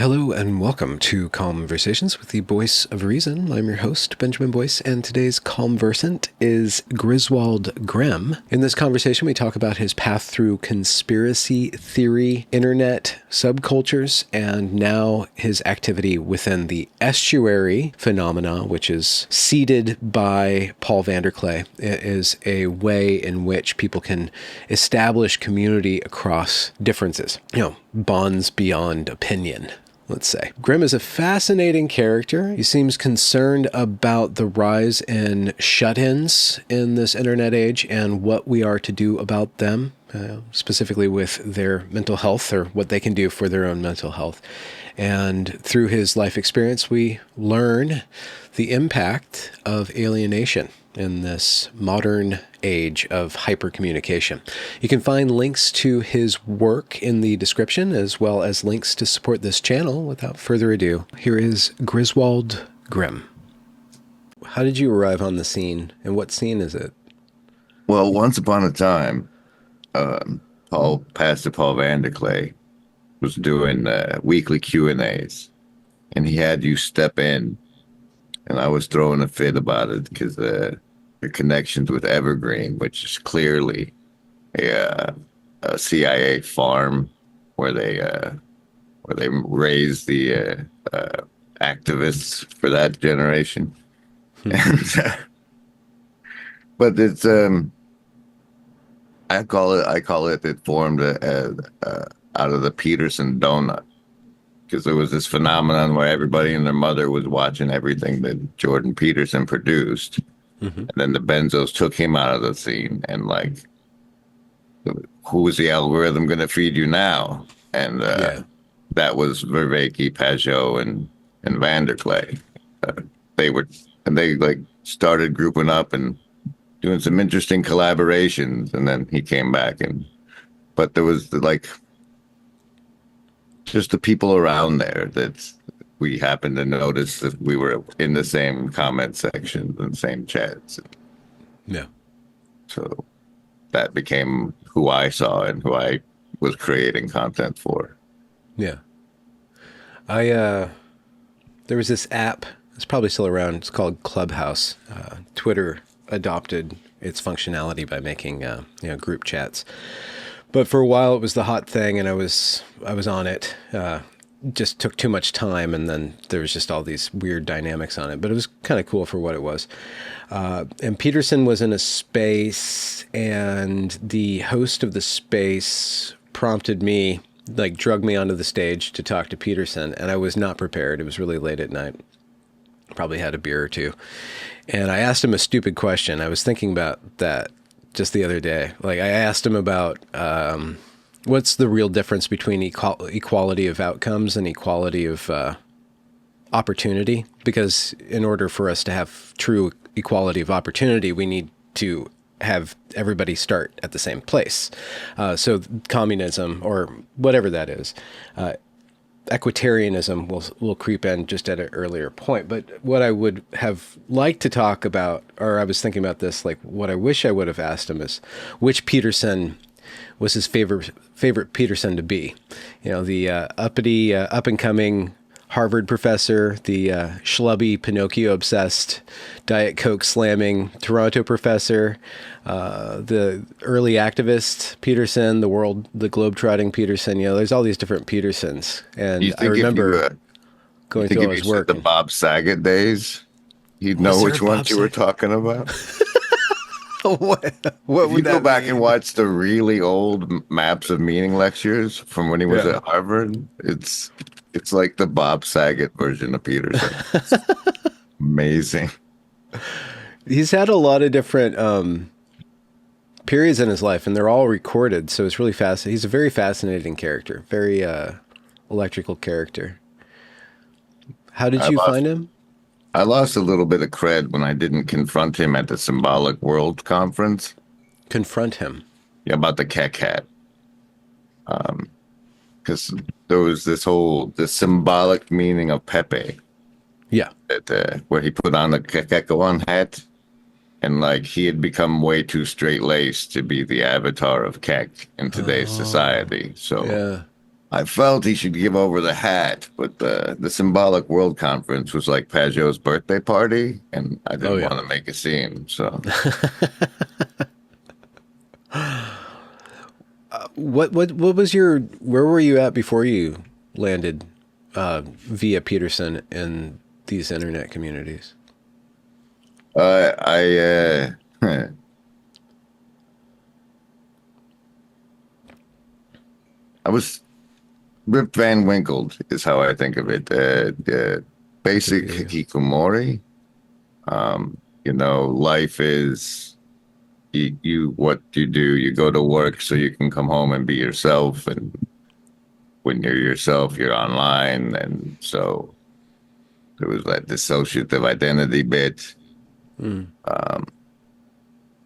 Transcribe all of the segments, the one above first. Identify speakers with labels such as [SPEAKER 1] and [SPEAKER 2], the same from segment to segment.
[SPEAKER 1] Hello and welcome to Conversations with the Voice of Reason. I'm your host, Benjamin Boyce, and today's conversant is Grizwald Grim. In this conversation, we talk about his path through conspiracy theory, internet subcultures, and now his activity within the Estuary phenomena, which is seeded by Paul Vanderklay. It is a way in which people can establish community across differences, bonds beyond opinion. Let's say. Grim is a fascinating character. He seems concerned about the rise in shut-ins in this internet age and what we are to do about them, specifically with their mental health or what they can do for their own mental health. And through his life experience, we learn the impact of alienation in this modern age of hypercommunication. You can find links to his work in the description, as well as links to support this channel. Without further ado, here is Grizwald Grim. How did you arrive on the scene, and what scene is it?
[SPEAKER 2] Well, once upon a time, Pastor Paul Vanderklay was doing weekly Q&As, and he had you step in, and I was throwing a fit about it because the connections with Evergreen, which is clearly a CIA farm where they raise the activists for that generation. And, but it's I call it formed out of the Peterson donut, because there was this phenomenon where everybody and their mother was watching everything that Jordan Peterson produced. Mm-hmm. And then the Benzos took him out of the scene, and who is the algorithm going to feed you now? And that was Vervaeke, Pajot, and Vanderklay. They started grouping up and doing some interesting collaborations, and then he came back, but there was just the people around there that we happened to notice that we were in the same comment sections and same chats.
[SPEAKER 1] Yeah.
[SPEAKER 2] So that became who I saw and who I was creating content for.
[SPEAKER 1] Yeah. There was this app, it's probably still around, it's called Clubhouse. Twitter adopted its functionality by making group chats. But for a while it was the hot thing, and I was on it. Just took too much time, and then there was just all these weird dynamics on it. But it was kind of cool for what it was. And Peterson was in a space, and the host of the space prompted me, drug me onto the stage to talk to Peterson, and I was not prepared. It was really late at night. Probably had a beer or two. And I asked him a stupid question. I was thinking about that just the other day. I asked him about what's the real difference between equality of outcomes and equality of opportunity? Because in order for us to have true equality of opportunity, we need to have everybody start at the same place. So communism, or whatever that is, equitarianism will creep in just at an earlier point. But what I would have liked to talk about, or I was thinking about this, what I wish I would have asked him is which Peterson was his favorite Peterson to be. The uppity, up-and-coming Harvard professor, the schlubby, Pinocchio-obsessed, Diet Coke slamming Toronto professor, the early activist Peterson, the globe-trotting Peterson. There's all these different Petersons. And I remember going through all his work.
[SPEAKER 2] The Bob Saget days, he'd know which ones you were talking about.
[SPEAKER 1] What would
[SPEAKER 2] you go
[SPEAKER 1] that
[SPEAKER 2] back
[SPEAKER 1] mean?
[SPEAKER 2] And watch the really old maps of meaning lectures from when he was at Harvard, it's like the Bob Saget version of Peterson. Amazing.
[SPEAKER 1] He's had a lot of different periods in his life, and they're all recorded, so it's really fascinating. He's a very fascinating character, very electrical character. How did you find him?
[SPEAKER 2] I lost a little bit of cred when I didn't confront him at the Symbolic World Conference.
[SPEAKER 1] Confront him?
[SPEAKER 2] Yeah, about the Keck hat. Because there was the symbolic meaning of Pepe.
[SPEAKER 1] Yeah.
[SPEAKER 2] Where he put on the Keck hat, and he had become way too straight-laced to be the avatar of Keck in today's society. So I felt he should give over the hat, but the Symbolic World Conference was like Pajot's birthday party, and I
[SPEAKER 1] Oh
[SPEAKER 2] didn't
[SPEAKER 1] yeah.
[SPEAKER 2] want to make a scene. So
[SPEAKER 1] What was your, where were you at before you landed via Peterson in these internet communities?
[SPEAKER 2] I I was Rip Van Winkled is how I think of it. Basic
[SPEAKER 1] Yeah.
[SPEAKER 2] hikikomori. Life is you what you do. You go to work so you can come home and be yourself, and when you're yourself, you're online, and so there was that dissociative identity bit.
[SPEAKER 1] Mm.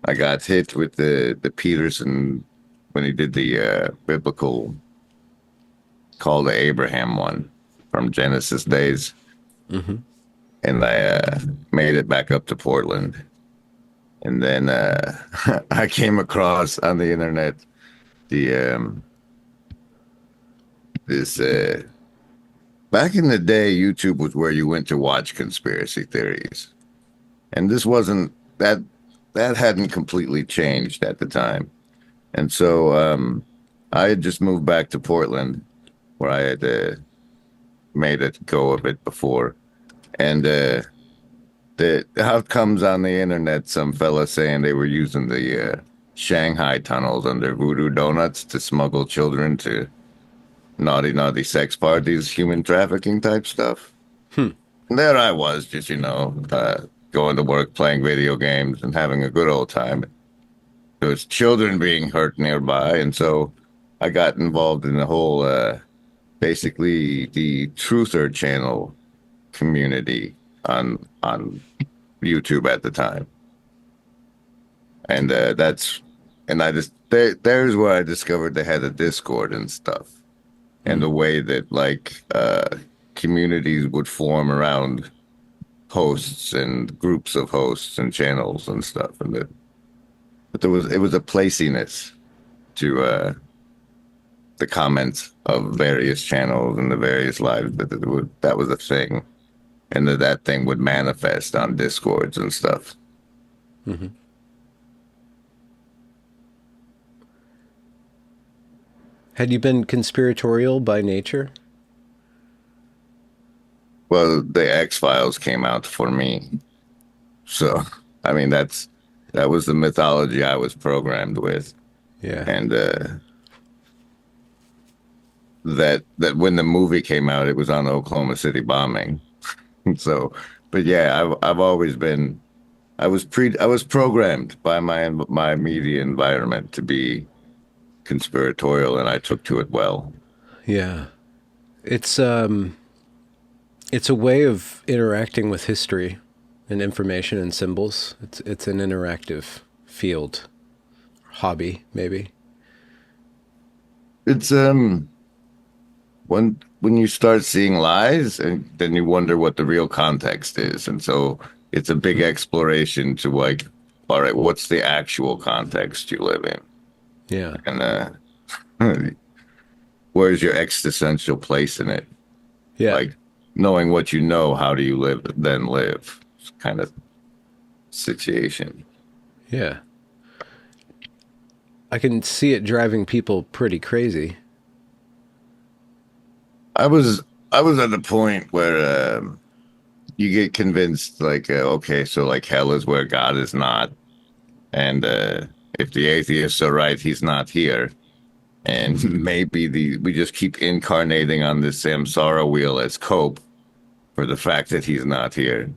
[SPEAKER 2] I got hit with the Peterson when he did the biblical call to Abraham one from Genesis days,
[SPEAKER 1] Mm-hmm.
[SPEAKER 2] and I made it back up to Portland. And then I came across on the internet the this back in the day, YouTube was where you went to watch conspiracy theories, and this wasn't that hadn't completely changed at the time. And so I had just moved back to Portland, where I had made a go of it before, and the outcomes on the internet, some fella saying they were using the Shanghai tunnels under Voodoo Donuts to smuggle children to naughty, naughty sex parties, human trafficking type stuff.
[SPEAKER 1] Hmm.
[SPEAKER 2] And there I was, just, going to work, playing video games, and having a good old time. There was children being hurt nearby, and so I got involved in the whole, basically the Truther channel community on YouTube at the time, and there's where I discovered they had a Discord and stuff, and the way that like communities would form around hosts and groups of hosts and channels and stuff, but it was a placiness to the comments of various channels and the various lives that was a thing, and that thing would manifest on discords and stuff.
[SPEAKER 1] Mm-hmm. Had you been conspiratorial by nature?
[SPEAKER 2] Well, the X-Files came out for me, so I mean that was the mythology I was programmed with,
[SPEAKER 1] Yeah.
[SPEAKER 2] and that when the movie came out, it was on the Oklahoma City bombing. So, but yeah, I've always been I was programmed by my media environment to be conspiratorial, and I took to it well.
[SPEAKER 1] Yeah. It's it's a way of interacting with history and information and symbols. It's an interactive field, hobby maybe.
[SPEAKER 2] It's when you start seeing lies, and then you wonder what the real context is, and so it's a big exploration to like, all right, what's the actual context you live in,
[SPEAKER 1] Yeah.
[SPEAKER 2] and where's your existential place in it?
[SPEAKER 1] Yeah.
[SPEAKER 2] Like knowing what you know, how do you live kind of situation.
[SPEAKER 1] Yeah. I can see it driving people pretty crazy.
[SPEAKER 2] I was at the point where you get convinced like okay, so like hell is where God is not, and if the atheists are right, he's not here, and maybe we just keep incarnating on this samsara wheel as cope for the fact that he's not here,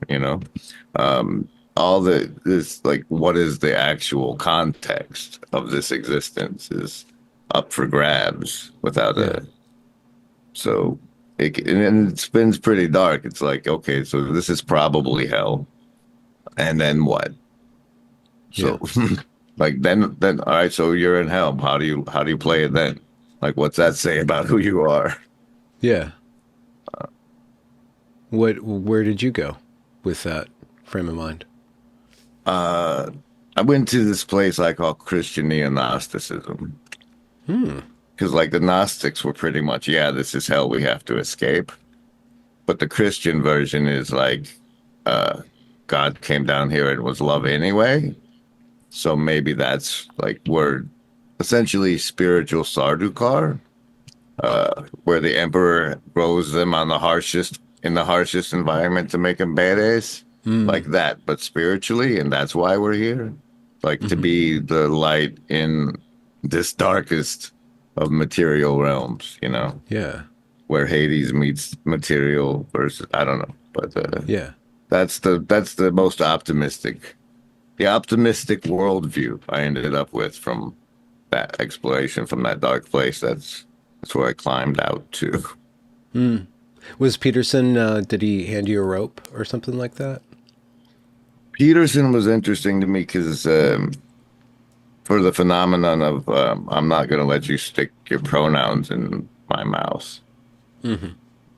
[SPEAKER 2] all this like what is the actual context of this existence is up for grabs without
[SPEAKER 1] Yeah.
[SPEAKER 2] a so and it spins pretty dark. It's like, okay, so this is probably hell, and then what?
[SPEAKER 1] Yeah.
[SPEAKER 2] So like then all right, so you're in hell. How do you play it then? Like what's that say about who you are?
[SPEAKER 1] Yeah. Where did you go with that frame of mind?
[SPEAKER 2] Uh I went to this place I call Christian neo-Gnosticism.
[SPEAKER 1] Hmm.
[SPEAKER 2] because like the Gnostics were pretty much, yeah, this is hell, we have to escape. But the Christian version is like, uh, God came down here and was love anyway. So maybe that's like we're essentially spiritual Sardukar, where the emperor grows them on the harshest in the harshest environment to make them badass, like that, but spiritually, and that's why we're here, like to be the light in this darkest of material realms,
[SPEAKER 1] Yeah.
[SPEAKER 2] where Hades meets material versus I don't know, but
[SPEAKER 1] Yeah.
[SPEAKER 2] that's the most optimistic, the optimistic worldview I ended up with from that exploration from that dark place. That's where I climbed out to.
[SPEAKER 1] Was Peterson, did he hand you a rope or something like that?
[SPEAKER 2] Peterson was interesting to me because for the phenomenon of I'm not going to let you stick your pronouns in my mouth.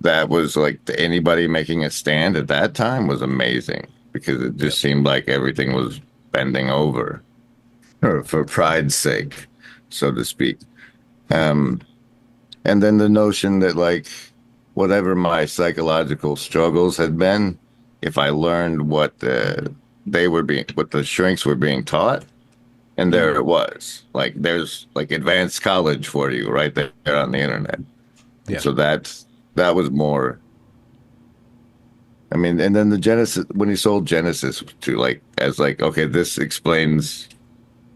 [SPEAKER 2] That was like anybody making a stand at that time was amazing because it just seemed like everything was bending over for pride's sake, so to speak. Um, and then the notion that like whatever my psychological struggles had been, if I learned what the shrinks were being taught, and there it was, like there's like advanced college for you right there on the internet.
[SPEAKER 1] Yeah.
[SPEAKER 2] So that was more. I mean, and then the Genesis when he sold Genesis to like as like okay, this explains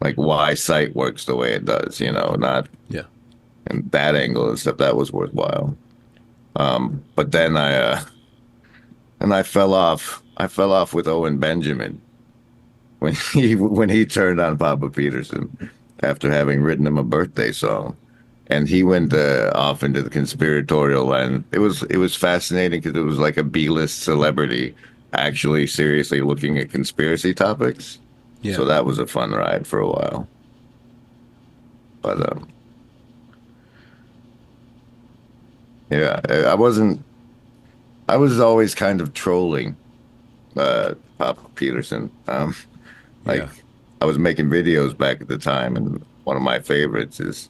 [SPEAKER 2] like why sight works the way it does, not
[SPEAKER 1] Yeah.
[SPEAKER 2] and that angle and stuff that was worthwhile. But then I fell off. I fell off with Owen Benjamin when he turned on Papa Peterson after having written him a birthday song, and he went off into the conspiratorial land. It was fascinating because it was like a B-list celebrity actually seriously looking at conspiracy topics.
[SPEAKER 1] Yeah.
[SPEAKER 2] So that was a fun ride for a while. But yeah, I was always kind of trolling Papa Peterson. Like
[SPEAKER 1] Yeah.
[SPEAKER 2] I was making videos back at the time, and one of my favorites is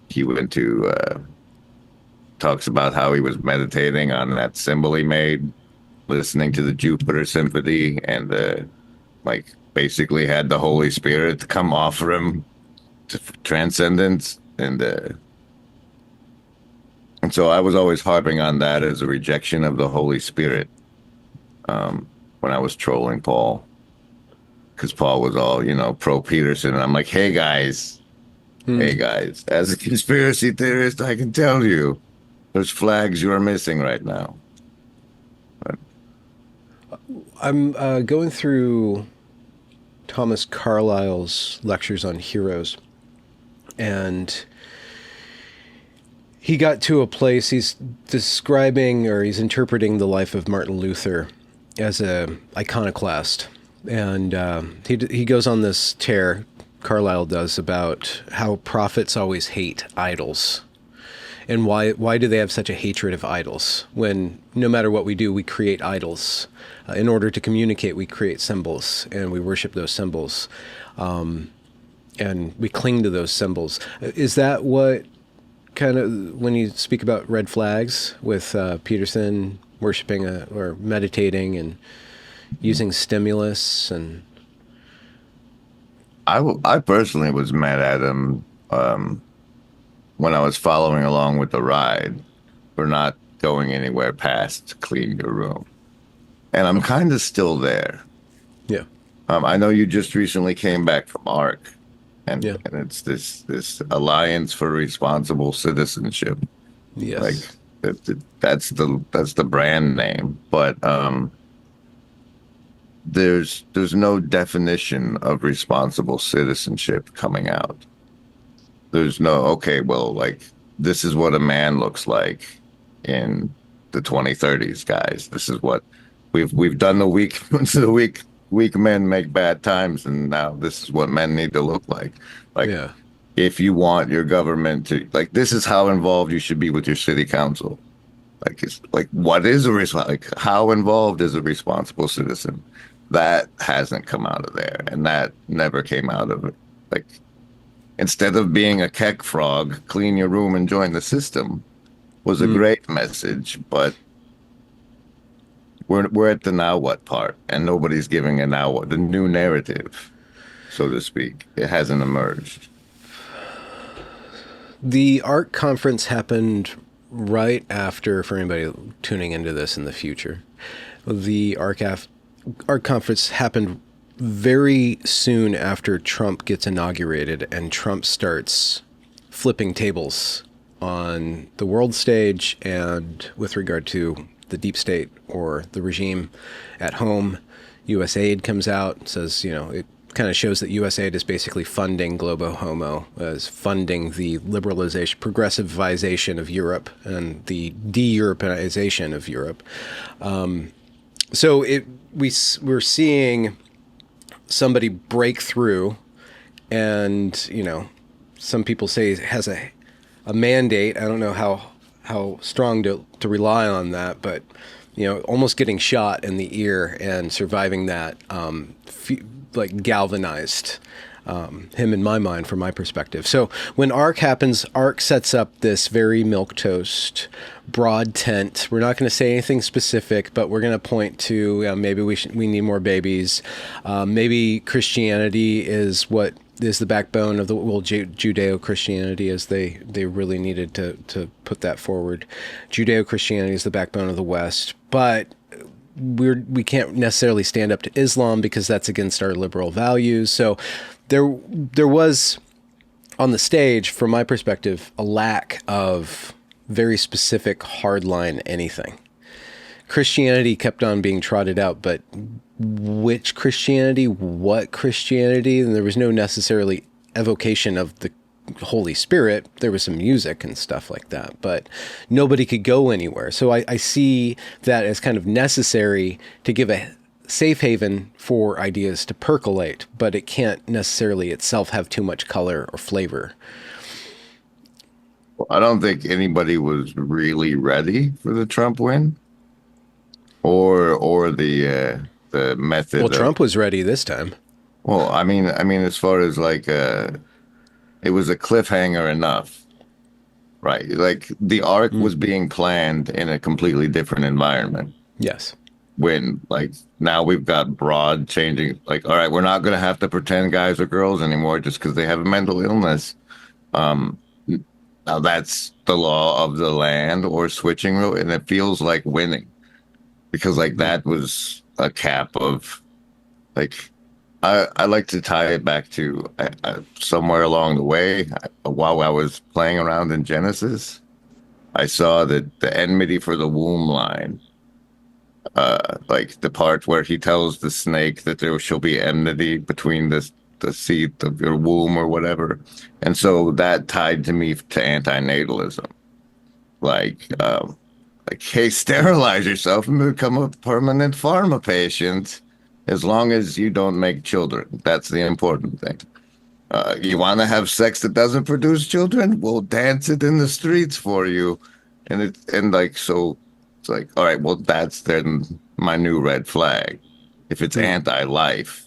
[SPEAKER 2] he went to talks about how he was meditating on that symbol he made, listening to the Jupiter Symphony, and like basically had the Holy Spirit come offer him to transcendence, and so I was always harping on that as a rejection of the Holy Spirit when I was trolling Paul, because Paul was all pro Peterson, and I'm like, hey guys, as a conspiracy theorist, I can tell you there's flags you are missing right now. But,
[SPEAKER 1] I'm going through Thomas Carlyle's lectures on heroes, and he got to a place he's describing or he's interpreting the life of Martin Luther as a iconoclast, and he goes on this tear. Carlyle does about how prophets always hate idols, and why do they have such a hatred of idols when no matter what we do we create idols in order to communicate. We create symbols and we worship those symbols, and we cling to those symbols. Is that what kind of when you speak about red flags with Peterson worshiping or meditating and using stimulus? And
[SPEAKER 2] I personally was mad at him when I was following along with the ride for not going anywhere past clean your room, and I'm kind of still there.
[SPEAKER 1] yeah.
[SPEAKER 2] I know you just recently came back from ARC, and
[SPEAKER 1] Yeah.
[SPEAKER 2] and it's this Alliance for Responsible Citizenship.
[SPEAKER 1] Yes.
[SPEAKER 2] Like that's the brand name, but there's no definition of responsible citizenship coming out. There's no, okay, well, like this is what a man looks like in the 2030s, guys. This is what we've done the weak men make bad times, and now this is what men need to look like. Like
[SPEAKER 1] Yeah.
[SPEAKER 2] if you want your government to, like, this is how involved you should be with your city council. Like it's like what is like how involved is a responsible citizen? That hasn't come out of there, and that never came out of it. Like instead of being a keck frog, clean your room and join the system, was a great message. But we're at the now what part, and nobody's giving a now what, the new narrative, so to speak. It hasn't emerged.
[SPEAKER 1] The ARC conference happened right after, for anybody tuning into this in the future, the ARC conference happened very soon after Trump gets inaugurated, and Trump starts flipping tables on the world stage and with regard to the deep state or the regime at home. USAID comes out, says, it kind of shows that USAID is basically funding Globo Homo, as funding the liberalization, progressivization of Europe and the de-Europeanization of Europe. So we're seeing somebody break through, and some people say it has a mandate. I don't know how strong to rely on that, but almost getting shot in the ear and surviving that, like galvanized him in my mind, from my perspective. So when ARC happens, ARC sets up this very milquetoast, broad tent. We're not going to say anything specific, but we're going to point to maybe we need more babies. Maybe Christianity is what is the backbone of the Judeo-Christianity, as they really needed to put that forward. Judeo-Christianity is the backbone of the West, but we can't necessarily stand up to Islam because that's against our liberal values. So there was, on the stage, from my perspective, a lack of very specific hardline anything. Christianity kept on being trotted out, but which Christianity, what Christianity? And there was no necessarily evocation of the Holy Spirit. There was some music and stuff like that, but nobody could go anywhere. So I see that as kind of necessary to give a safe haven for ideas to percolate, but it can't necessarily itself have too much color or flavor.
[SPEAKER 2] Well, I don't think anybody was really ready for the Trump win, or the method.
[SPEAKER 1] Well, Trump was ready this time.
[SPEAKER 2] Well, I mean, as far as like it was a cliffhanger enough, right? Like the arc was being planned in a completely different environment.
[SPEAKER 1] Yes.
[SPEAKER 2] When like now we've got broad changing, like, all right, we're not going to have to pretend guys are girls anymore just because they have a mental illness. Now that's the law of the land, or switching, and it feels like winning, because like that was a cap of like, I like to tie it back to somewhere along the way, while I was playing around in Genesis, I saw that the enmity for the womb line, like the part where he tells the snake that there shall be enmity between the seat of your womb or whatever. And so that tied to me to antinatalism. Like, hey, sterilize yourself and become a permanent pharma patient, as long as you don't make children. That's the important thing. You want to have sex that doesn't produce children? We'll dance it in the streets for you. And like, so it's like, all right, well, that's then my new red flag. If it's anti-life,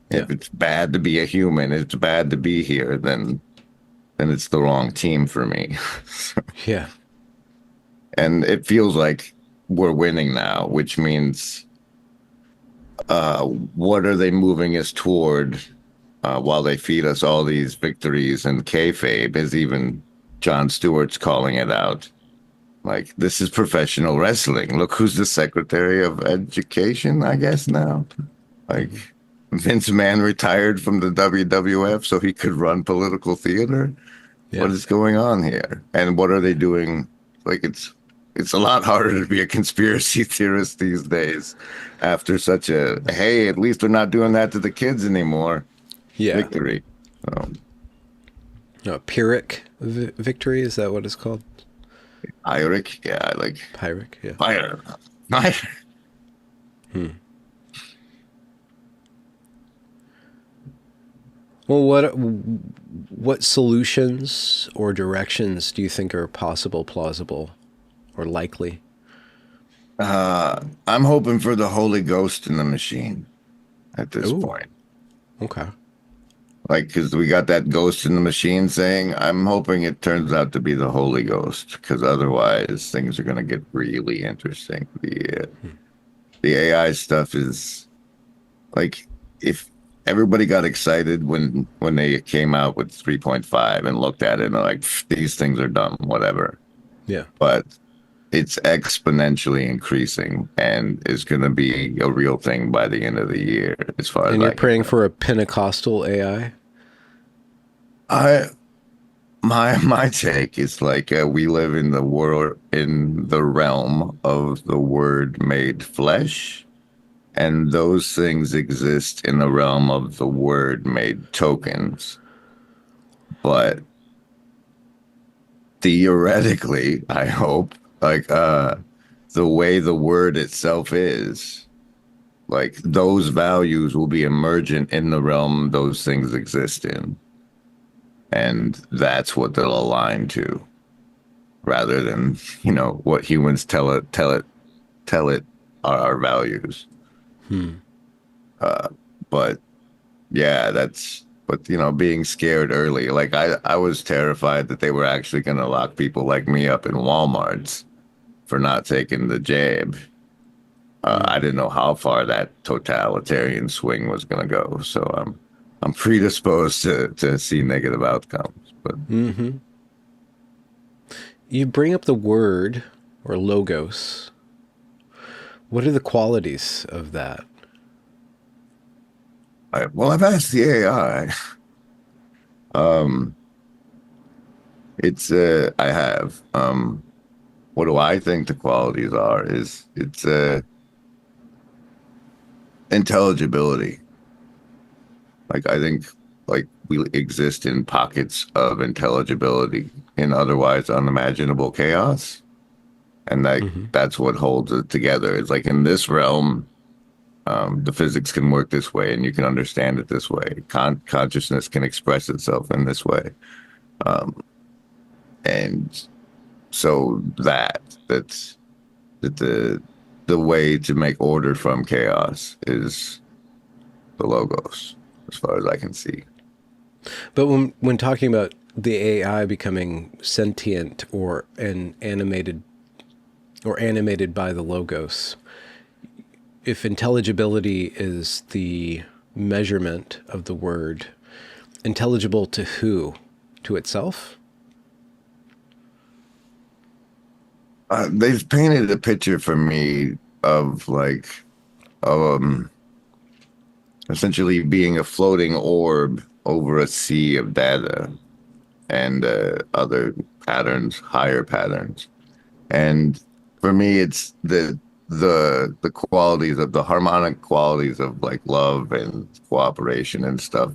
[SPEAKER 2] if it's bad to be a human, it's bad to be here, then it's the wrong team for me.
[SPEAKER 1] Yeah.
[SPEAKER 2] And it feels like we're winning now, which means, what are they moving us toward, while they feed us all these victories and kayfabe, as even Jon Stewart's calling it out. Like, this is professional wrestling. Look who's the Secretary of Education, I guess, now. Like, Vince McMahon retired from the WWF so he could run political theater. Yeah. What is going on here? And what are they doing? Like, it's a lot harder to be a conspiracy theorist these days after such a, hey, at least we're not doing that to the kids anymore. Yeah. Victory.
[SPEAKER 1] No, Pyrrhic victory, is that what it's called?
[SPEAKER 2] Pyrrhic? Yeah, I like
[SPEAKER 1] Pyrrhic, yeah.
[SPEAKER 2] Pyrrhic.
[SPEAKER 1] Well, what solutions or directions do you think are possible, plausible, or likely?
[SPEAKER 2] I'm hoping for the Holy Ghost in the machine at this point.
[SPEAKER 1] Okay.
[SPEAKER 2] Like, because we got that ghost in the machine saying, I'm hoping it turns out to be the Holy Ghost, because otherwise things are going to get really interesting. The AI stuff is like, if everybody got excited when they came out with 3.5 and looked at it and they're like, these things are dumb, whatever.
[SPEAKER 1] Yeah.
[SPEAKER 2] But it's exponentially increasing and is going to be a real thing by the end of the year, as far as
[SPEAKER 1] And you're
[SPEAKER 2] I can
[SPEAKER 1] praying
[SPEAKER 2] tell.
[SPEAKER 1] for a Pentecostal AI?
[SPEAKER 2] I my take is like we live in the world in the realm of the word made flesh, and those things exist in the realm of the word made tokens. But theoretically, I hope, like the way the word itself is, like those values will be emergent in the realm those things exist in. And that's what they'll align to, rather than, what humans tell it are our values.
[SPEAKER 1] Hmm.
[SPEAKER 2] But yeah, but being scared early, like I was terrified that they were actually going to lock people like me up in Walmarts for not taking the jab. I didn't know how far that totalitarian swing was going to go, so I'm predisposed to see negative outcomes. But
[SPEAKER 1] Mm-hmm. You bring up the word or logos. What are the qualities of that?
[SPEAKER 2] I've asked the AI. Um, I have. What do I think the qualities are? Is it's intelligibility. Like I think like we exist in pockets of intelligibility in otherwise unimaginable chaos. And
[SPEAKER 1] Mm-hmm.
[SPEAKER 2] that's what holds it together. It's like in this realm, the physics can work this way and you can understand it this way. Consciousness can express itself in this way. And so that's that the way to make order from chaos is the logos, as far as I can see.
[SPEAKER 1] But when talking about the AI becoming sentient or animated by the logos, if intelligibility is the measurement of the word, intelligible to who? To itself?
[SPEAKER 2] They've painted a picture for me of like um essentially being a floating orb over a sea of data and other patterns, higher patterns. And for me, it's the qualities of the harmonic qualities of like love and cooperation and stuff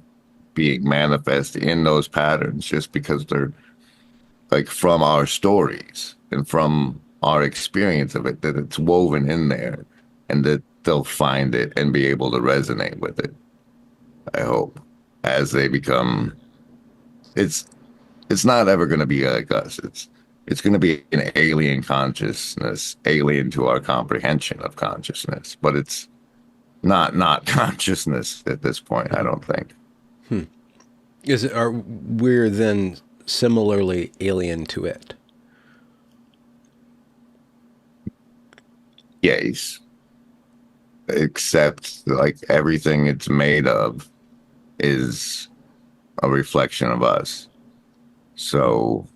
[SPEAKER 2] being manifest in those patterns just because they're like from our stories and from our experience of it, that it's woven in there and that they'll find it and be able to resonate with it. I hope as they become, it's it's not ever going to be like us. It's going to be an alien consciousness, alien to our comprehension of consciousness, but it's not consciousness at this point, I don't think.
[SPEAKER 1] Are we're then similarly alien to it?
[SPEAKER 2] Yes, except like everything it's made of is a reflection of us. So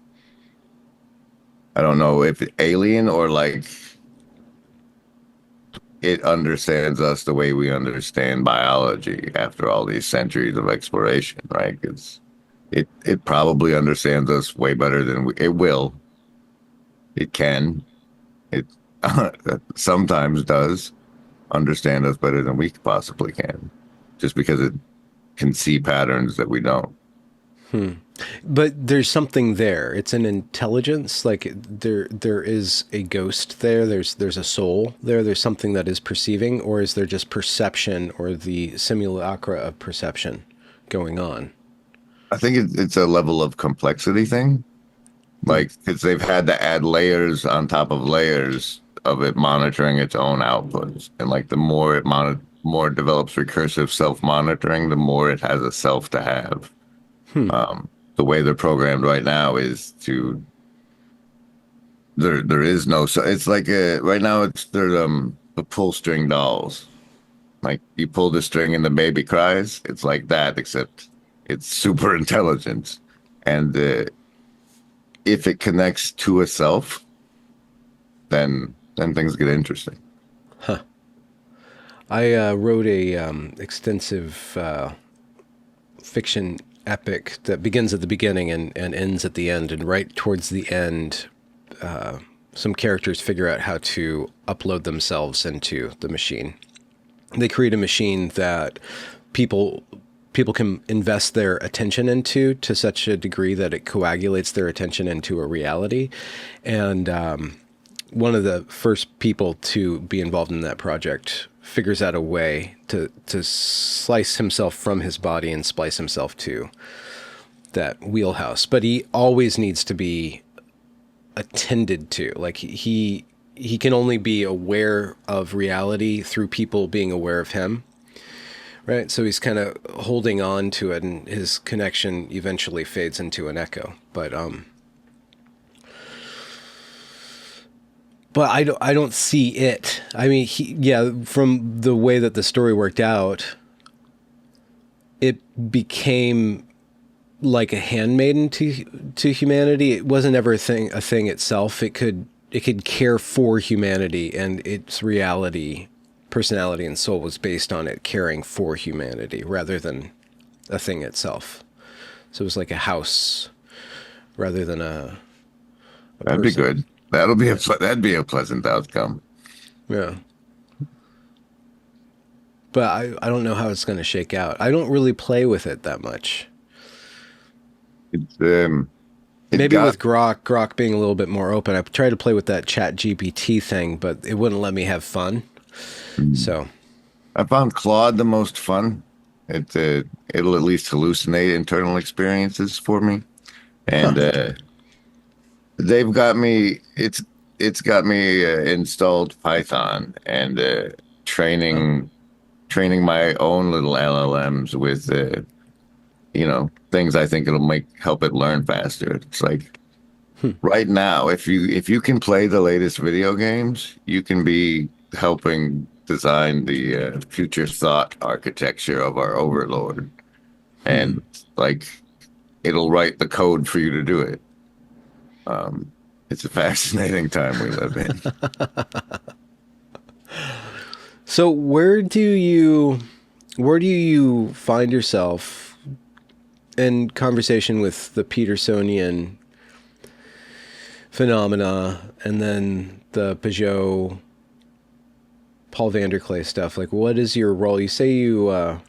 [SPEAKER 2] I don't know if alien or like it understands us the way we understand biology after all these centuries of exploration, right? It probably understands us way better than it will. It can. It sometimes does understand us better than we possibly can, just because it can see patterns that we don't.
[SPEAKER 1] But there's something there. It's an intelligence. Like there is a ghost there. There's a soul there. There's something that is perceiving, or is there just perception or the simulacra of perception going on?
[SPEAKER 2] I think it's a level of complexity thing. Like, because they've had to add layers on top of layers of it monitoring its own outputs. And like the more it more it develops recursive self-monitoring, the more it has a self to have.
[SPEAKER 1] Hmm.
[SPEAKER 2] The way they're programmed right now is to there is no, so it's like right now it's they're the pull string dolls. Like you pull the string and the baby cries. It's like that, except it's super intelligent. And if it connects to a self, then things get interesting.
[SPEAKER 1] Huh. I wrote a extensive fiction epic that begins at the beginning and ends at the end. And right towards the end, some characters figure out how to upload themselves into the machine. They create a machine that people can invest their attention into to such a degree that it coagulates their attention into a reality. And one of the first people to be involved in that project figures out a way to slice himself from his body and splice himself to that wheelhouse. But he always needs to be attended to. Like he can only be aware of reality through people being aware of him. Right. So he's kind of holding on to it, and his connection eventually fades into an echo. But I don't see it. I mean, from the way that the story worked out, it became like a handmaiden to humanity. It wasn't ever a thing itself. It could care for humanity, and its reality, personality, and soul was based on it caring for humanity rather than a thing itself. So it was like a house rather than a
[SPEAKER 2] That'd be good. That'd be a pleasant outcome.
[SPEAKER 1] Yeah. But I don't know how it's going to shake out. I don't really play with it that much.
[SPEAKER 2] It's
[SPEAKER 1] Maybe with Grok being a little bit more open. I tried to play with that Chat GPT thing, but it wouldn't let me have fun. So
[SPEAKER 2] I found Claude the most fun. It'll at least hallucinate internal experiences for me, and they've got me. It's got me installed Python and training my own little LLMs with things I think it'll help it learn faster. It's like right now, if you can play the latest video games, you can be helping design the future thought architecture of our overlord, and like it'll write the code for you to do it. It's a fascinating time we live in.
[SPEAKER 1] So where do you find yourself in conversation with the Petersonian phenomena and then the Peugeot Paul Vanderklay stuff? Like, what is your role? You say you're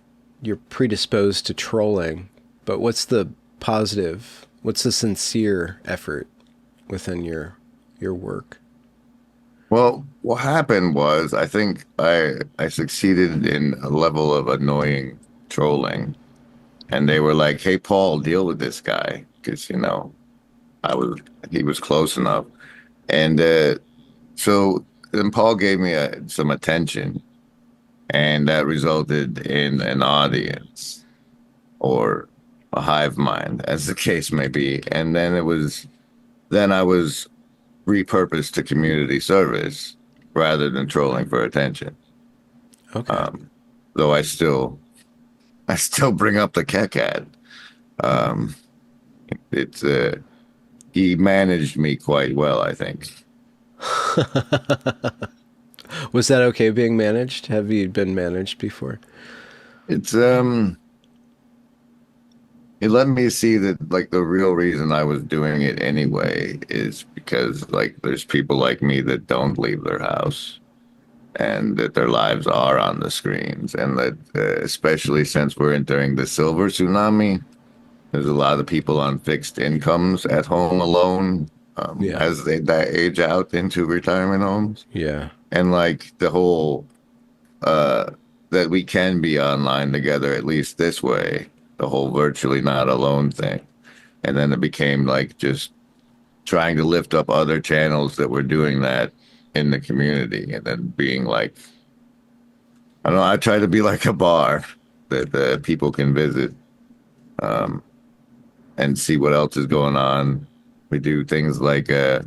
[SPEAKER 1] predisposed to trolling, but what's the positive? What's the sincere effort within your work?
[SPEAKER 2] Well, what happened was I think I succeeded in a level of annoying trolling, and they were like, "Hey, Paul, deal with this guy," because he was close enough, and so then Paul gave me some attention, and that resulted in an audience or a hive mind, as the case may be, and then I was repurposed to community service rather than trolling for attention.
[SPEAKER 1] Okay.
[SPEAKER 2] Though I still bring up the Kekad. It's he managed me quite well, I think.
[SPEAKER 1] Was that okay being managed? Have you been managed before?
[SPEAKER 2] It's it let me see that like the real reason I was doing it anyway is because like there's people like me that don't leave their house and that their lives are on the screens, and that especially since we're entering the silver tsunami, there's a lot of people on fixed incomes at home alone as they age out into retirement homes.
[SPEAKER 1] Yeah.
[SPEAKER 2] And like the whole that we can be online together, at least this way, the whole virtually not alone thing. And then it became like just trying to lift up other channels that were doing that in the community, and then being like, I don't know. I try to be like a bar that people can visit, um, and see what else is going on. We do things like I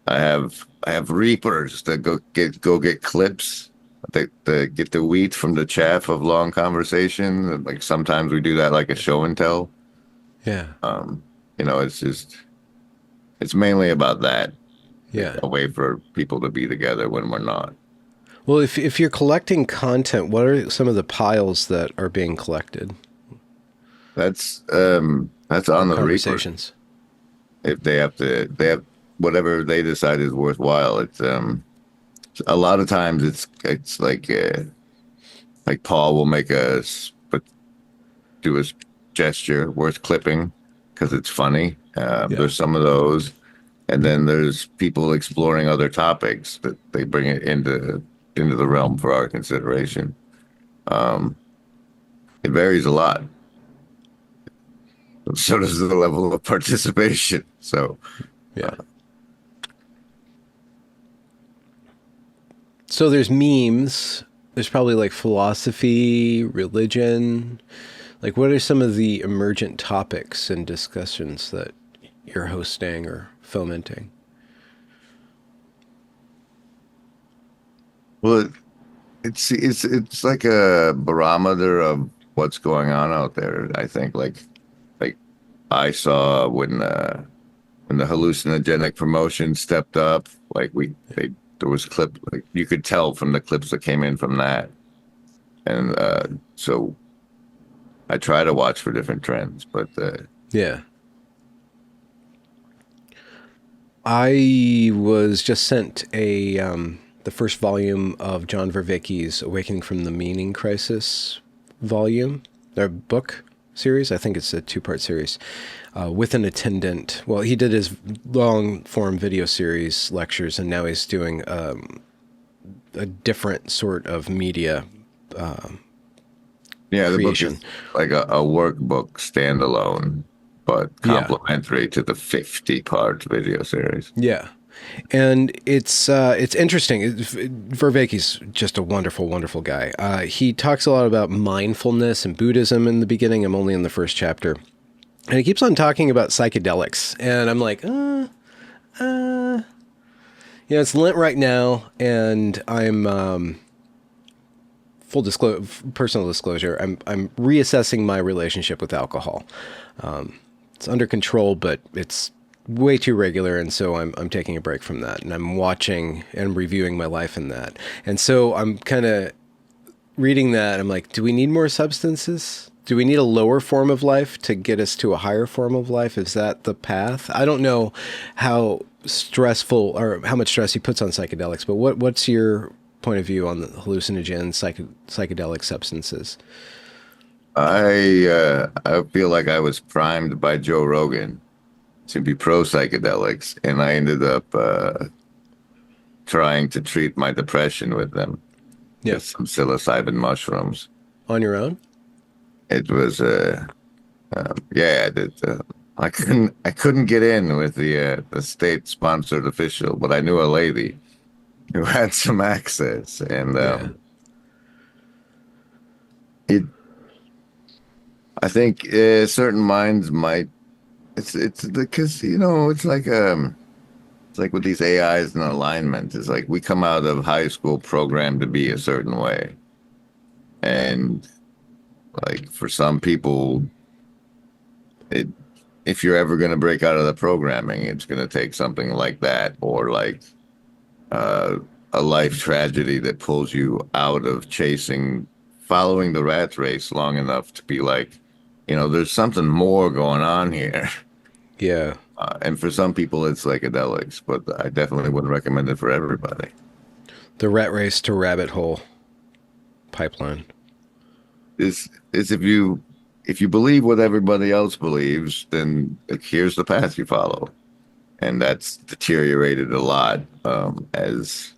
[SPEAKER 2] have reapers that go get clips. They get the wheat from the chaff of long conversation. Like sometimes we do that like a show and tell.
[SPEAKER 1] Yeah.
[SPEAKER 2] Um, it's mainly about that. Like
[SPEAKER 1] Yeah.
[SPEAKER 2] a way for people to be together when we're not.
[SPEAKER 1] Well, if you're collecting content, what are some of the piles that are being collected
[SPEAKER 2] That's
[SPEAKER 1] or
[SPEAKER 2] on the reaper.
[SPEAKER 1] conversations?
[SPEAKER 2] If they have whatever they decide is worthwhile. It's a lot of times it's like Paul will make but do a gesture worth clipping because it's funny.
[SPEAKER 1] Yeah.
[SPEAKER 2] There's some of those, and then there's people exploring other topics that they bring it into the realm for our consideration. Um, it varies a lot. So does the level of participation. So
[SPEAKER 1] Yeah. So there's memes. There's probably like philosophy, religion. Like, what are some of the emergent topics and discussions that you're hosting or fomenting?
[SPEAKER 2] well, it's like a barometer of what's going on out there. I think like I saw when the hallucinogenic promotion stepped up, like there was clip like you could tell from the clips that came in from that, and so I try to watch for different trends, but
[SPEAKER 1] Yeah. I was just sent the first volume of John Vervaeke's Awakening from the Meaning Crisis volume, their book series. I think it's a two-part series with an attendant. Well, he did his long-form video series lectures, and now he's doing a different sort of media
[SPEAKER 2] yeah, the book
[SPEAKER 1] creation.
[SPEAKER 2] is like a workbook standalone, but
[SPEAKER 1] Yeah.
[SPEAKER 2] complementary to the 50-part video series.
[SPEAKER 1] Yeah. And it's interesting. Vervaeke's just a wonderful, wonderful guy. He talks a lot about mindfulness and Buddhism in the beginning. I'm only in the first chapter. And he keeps on talking about psychedelics. And I'm like, it's Lent right now, and I'm personal disclosure. I'm reassessing my relationship with alcohol. It's under control, but it's way too regular, and so I'm taking a break from that, and I'm watching and reviewing my life in that. And so I'm kind of reading that. I'm like, do we need more substances? Do we need a lower form of life to get us to a higher form of life? Is that the path? I don't know how stressful or how much stress he puts on psychedelics, but what's your point of view on the hallucinogen psychedelic substances?
[SPEAKER 2] I feel like I was primed by Joe Rogan to be pro psychedelics, and I ended up trying to treat my depression with them
[SPEAKER 1] Yeah.
[SPEAKER 2] with some psilocybin mushrooms.
[SPEAKER 1] On your own?
[SPEAKER 2] It was yeah, I couldn't get in with the state sponsored official, but I knew a lady who had some access, and
[SPEAKER 1] Yeah.
[SPEAKER 2] it I think certain minds might. It's because it's like with these AIs and alignment. It's like we come out of high school programmed to be a certain way, and like for some people, it if you're ever going to break out of the programming, it's going to take something like that, or like uh, a life tragedy that pulls you out of following the rat race long enough to be like, there's something more going on here.
[SPEAKER 1] Yeah.
[SPEAKER 2] And for some people, it's psychedelics, but I definitely wouldn't recommend it for everybody.
[SPEAKER 1] The rat race to rabbit hole pipeline.
[SPEAKER 2] Is if you believe what everybody else believes, then here's the path you follow, and that's deteriorated a lot as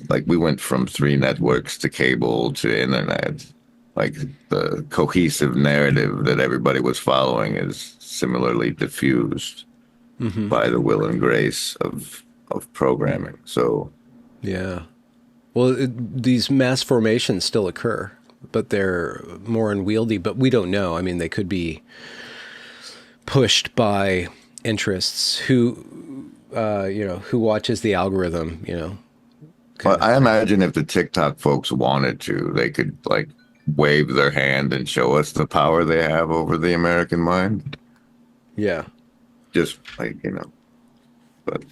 [SPEAKER 2] like we went from three networks to cable to internet. Like the cohesive narrative that everybody was following is similarly diffused by the will and grace of programming. So
[SPEAKER 1] Yeah. Well, these mass formations still occur, but they're more unwieldy. But we don't know. I mean, they could be pushed by interests who watches the algorithm, kind
[SPEAKER 2] Well,
[SPEAKER 1] of
[SPEAKER 2] I
[SPEAKER 1] thing.
[SPEAKER 2] imagine if the TikTok folks wanted to, they could like wave their hand and show us the power they have over the American mind.
[SPEAKER 1] Yeah.
[SPEAKER 2] Just like, but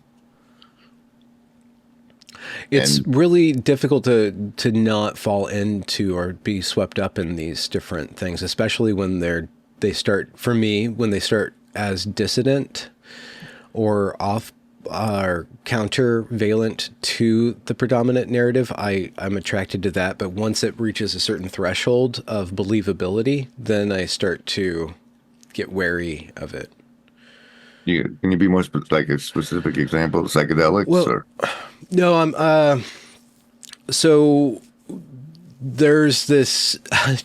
[SPEAKER 1] It's
[SPEAKER 2] and
[SPEAKER 1] really difficult to not fall into or be swept up in these different things, especially when they start, for me, when they start as dissident or off are countervalent to the predominant narrative. I'm attracted to that, but once it reaches a certain threshold of believability, then I start to get wary of it.
[SPEAKER 2] can you be more like a specific example? Psychedelics
[SPEAKER 1] Well,
[SPEAKER 2] or
[SPEAKER 1] no, so there's this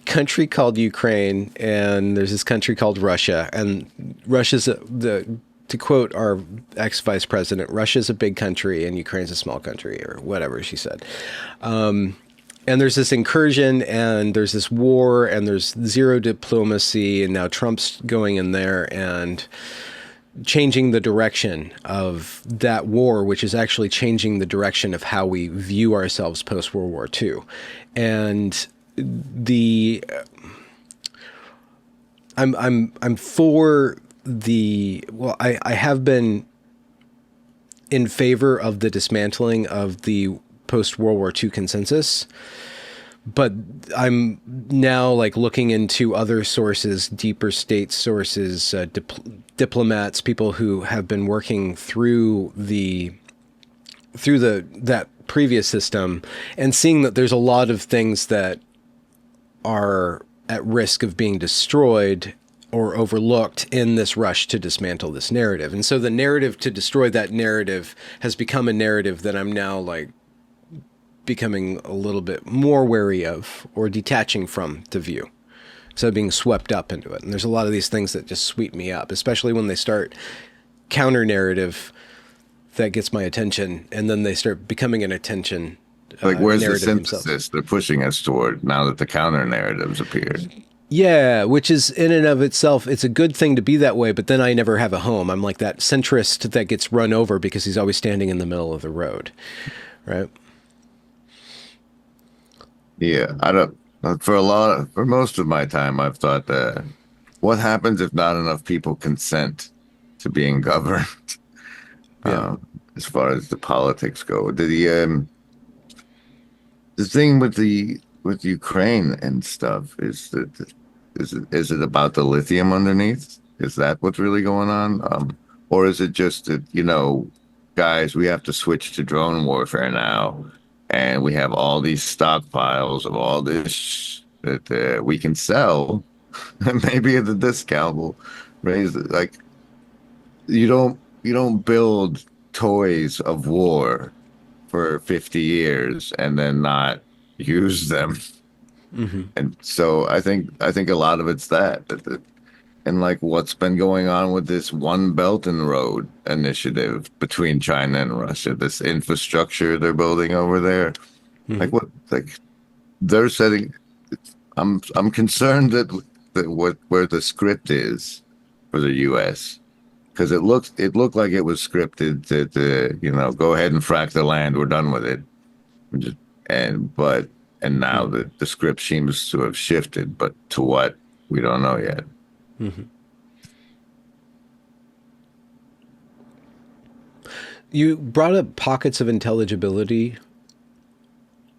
[SPEAKER 1] country called Ukraine and there's this country called Russia, and Russia's to quote our ex-vice president, Russia's a big country and Ukraine's a small country, or whatever she said. And there's this incursion and there's this war and there's zero diplomacy, and now Trump's going in there and changing the direction of that war, which is actually changing the direction of how we view ourselves post World War II. And I'm for I have been in favor of the dismantling of the post World War II consensus, but I'm now like looking into other sources, deeper state sources, diplomats, people who have been working through that previous system, and seeing that there's a lot of things that are at risk of being destroyed or overlooked in this rush to dismantle this narrative. And so the narrative to destroy that narrative has become a narrative that I'm now like becoming a little bit more wary of or detaching from the view, instead of being swept up into it. And there's a lot of these things that just sweep me up, especially when they start counter narrative that gets my attention, and then they start becoming an attention
[SPEAKER 2] like where's the
[SPEAKER 1] narrative
[SPEAKER 2] synthesis
[SPEAKER 1] themselves.
[SPEAKER 2] they're pushing us toward now that the counter narratives appeared?
[SPEAKER 1] Yeah, which is in and of itself, it's a good thing to be that way, but then I never have a home. I'm like that centrist that gets run over because he's always standing in the middle of the road, right?
[SPEAKER 2] Yeah, I don't. For most of my time, I've thought that what happens if not enough people consent to being governed,
[SPEAKER 1] Yeah.
[SPEAKER 2] as far as the politics go. The thing with Ukraine and stuff is that is it about the lithium underneath? Is that what's really going on? Or is it just that, guys, we have to switch to drone warfare now, and we have all these stockpiles of all this that we can sell, and maybe at a discount will raise it. Like you don't build toys of war for 50 years and then not use them.
[SPEAKER 1] Mm-hmm.
[SPEAKER 2] And so I think a lot of it's and like what's been going on with this One Belt and Road initiative between China and Russia, this infrastructure they're building over there.
[SPEAKER 1] Mm-hmm.
[SPEAKER 2] Like they're setting. I'm concerned that where the script is for the U.S. because it looked like it was scripted that go ahead and frack the land, we're done with it. Just, and now the script seems to have shifted, but to what we don't know yet.
[SPEAKER 1] Mm-hmm. You brought up pockets of intelligibility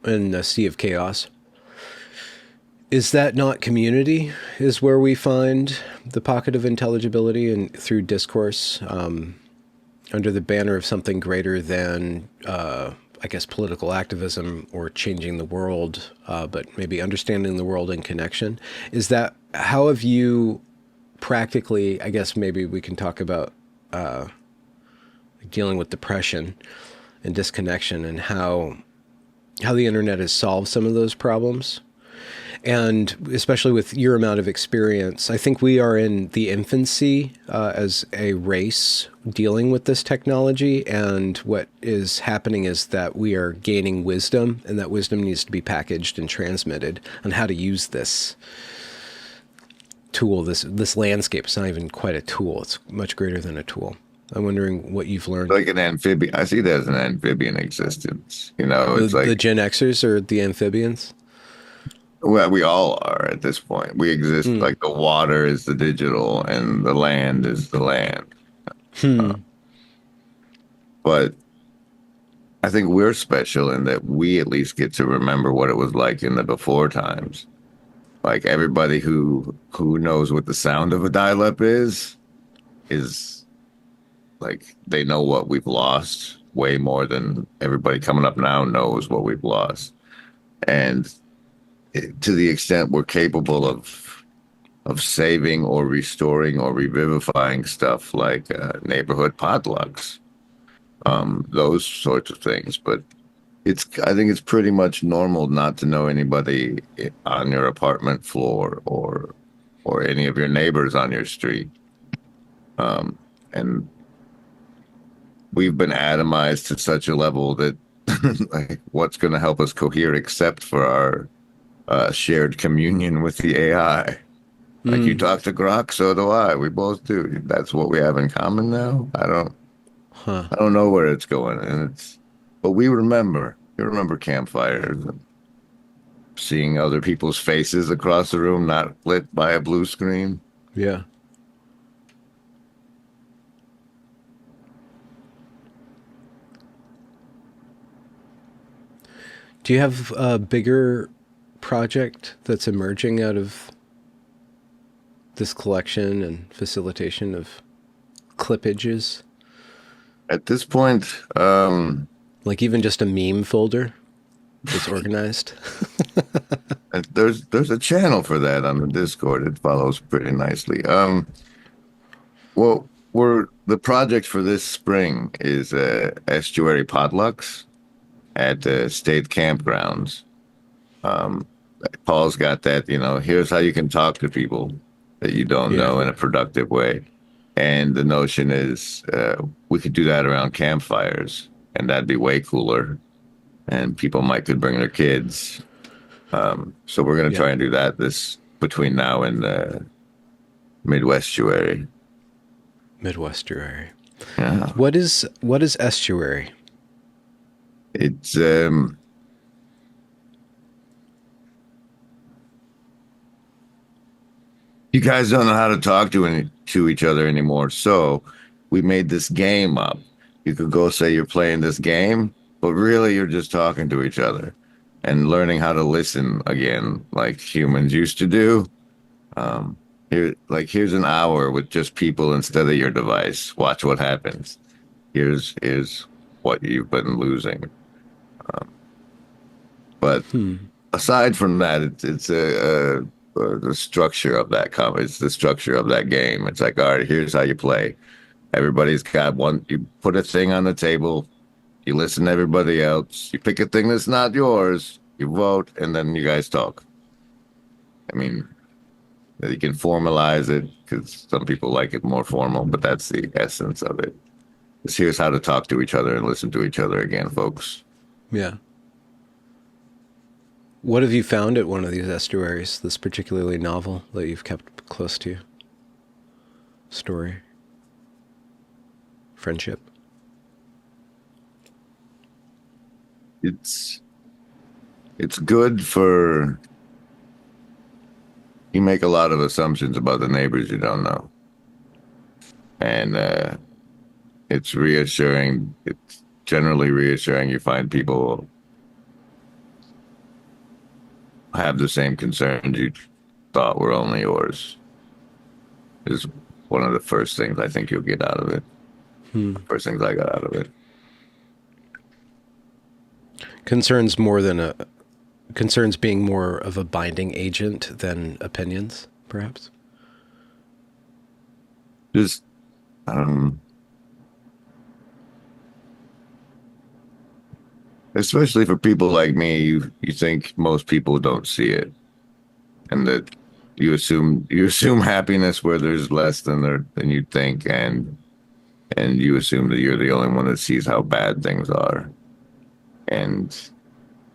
[SPEAKER 1] in a sea of chaos. Is that not community? Is where we find the pocket of intelligibility and through discourse, under the banner of something greater than, I guess, political activism or changing the world, but maybe understanding the world in connection. Is that, how have you practically, I guess maybe we can talk about dealing with depression and disconnection and how the internet has solved some of those problems. And especially with your amount of experience, I think we are in the infancy as a race dealing with this technology. And what is happening is that we are gaining wisdom, and that wisdom needs to be packaged and transmitted on how to use this tool, this landscape. It's not even quite a tool. It's much greater than a tool. I'm wondering what you've learned.
[SPEAKER 2] Like an amphibian. I see that as an amphibian existence.
[SPEAKER 1] The,
[SPEAKER 2] It's like,
[SPEAKER 1] the Gen Xers or the amphibians?
[SPEAKER 2] well, we all are at this point. We exist
[SPEAKER 1] Hmm.
[SPEAKER 2] like the water is the digital and the land is the land.
[SPEAKER 1] Hmm.
[SPEAKER 2] But I think we're special in that we at least get to remember what it was like in the before times. Like everybody who knows what the sound of a dial-up is like they know what we've lost way more than everybody coming up now knows what we've lost. And to the extent we're capable of saving or restoring or revivifying stuff like neighborhood potlucks, those sorts of things. But I think it's pretty much normal not to know anybody on your apartment floor or any of your neighbors on your street. And we've been atomized to such a level that like what's going to help us cohere except for our shared communion with the AI. Like you
[SPEAKER 1] Hmm.
[SPEAKER 2] talk to Grok, so do I. We both do. That's what we have in common now.
[SPEAKER 1] Huh.
[SPEAKER 2] I don't know where it's going, and but we remember. You remember campfires and seeing other people's faces across the room, not lit by a blue screen.
[SPEAKER 1] Yeah. Do you have a bigger project that's emerging out of this collection and facilitation of clippages?
[SPEAKER 2] At this point,
[SPEAKER 1] Like even just a meme folder that's organized?
[SPEAKER 2] there's a channel for that on the Discord. It follows pretty nicely. Well, the project for this spring is Estuary potlucks at the state campgrounds. Paul's got that, here's how you can talk to people that you don't
[SPEAKER 1] Yeah.
[SPEAKER 2] know in a productive way. And the notion is we could do that around campfires, and that'd be way cooler. And people might could bring their kids. So we're going to
[SPEAKER 1] Yeah.
[SPEAKER 2] try and do that this between now and Midwestuary.
[SPEAKER 1] Midwestuary.
[SPEAKER 2] Yeah.
[SPEAKER 1] What is estuary?
[SPEAKER 2] It's you guys don't know how to talk to each other anymore, so we made this game up. You could go say you're playing this game, but really you're just talking to each other and learning how to listen again, like humans used to do. Here's an hour with just people instead of your device. Watch what happens. Here's what you've been losing. But
[SPEAKER 1] Hmm.
[SPEAKER 2] aside from that, it's the structure of that it's the structure of that game. It's like, all right, here's how you play. Everybody's got one. You put a thing on the table. You listen to everybody else. You pick a thing that's not yours. You vote, and then you guys talk. I mean, you can formalize it because some people like it more formal, but that's the essence of it. Here's how to talk to each other and listen to each other again, folks.
[SPEAKER 1] Yeah. What have you found at one of these estuaries that's particularly novel that you've kept close to you? Story? Friendship?
[SPEAKER 2] It's good for you make a lot of assumptions about the neighbors you don't know. And it's reassuring. It's generally reassuring. You find people have the same concerns you thought were only yours. Is one of the first things I think you'll get out of it.
[SPEAKER 1] Hmm.
[SPEAKER 2] First things I got out of it.
[SPEAKER 1] Concerns being more of a binding agent than opinions, perhaps?
[SPEAKER 2] Just especially for people like me, you think most people don't see it. and that you assume happiness where there's less than you think, and you assume that you're the only one that sees how bad things are, and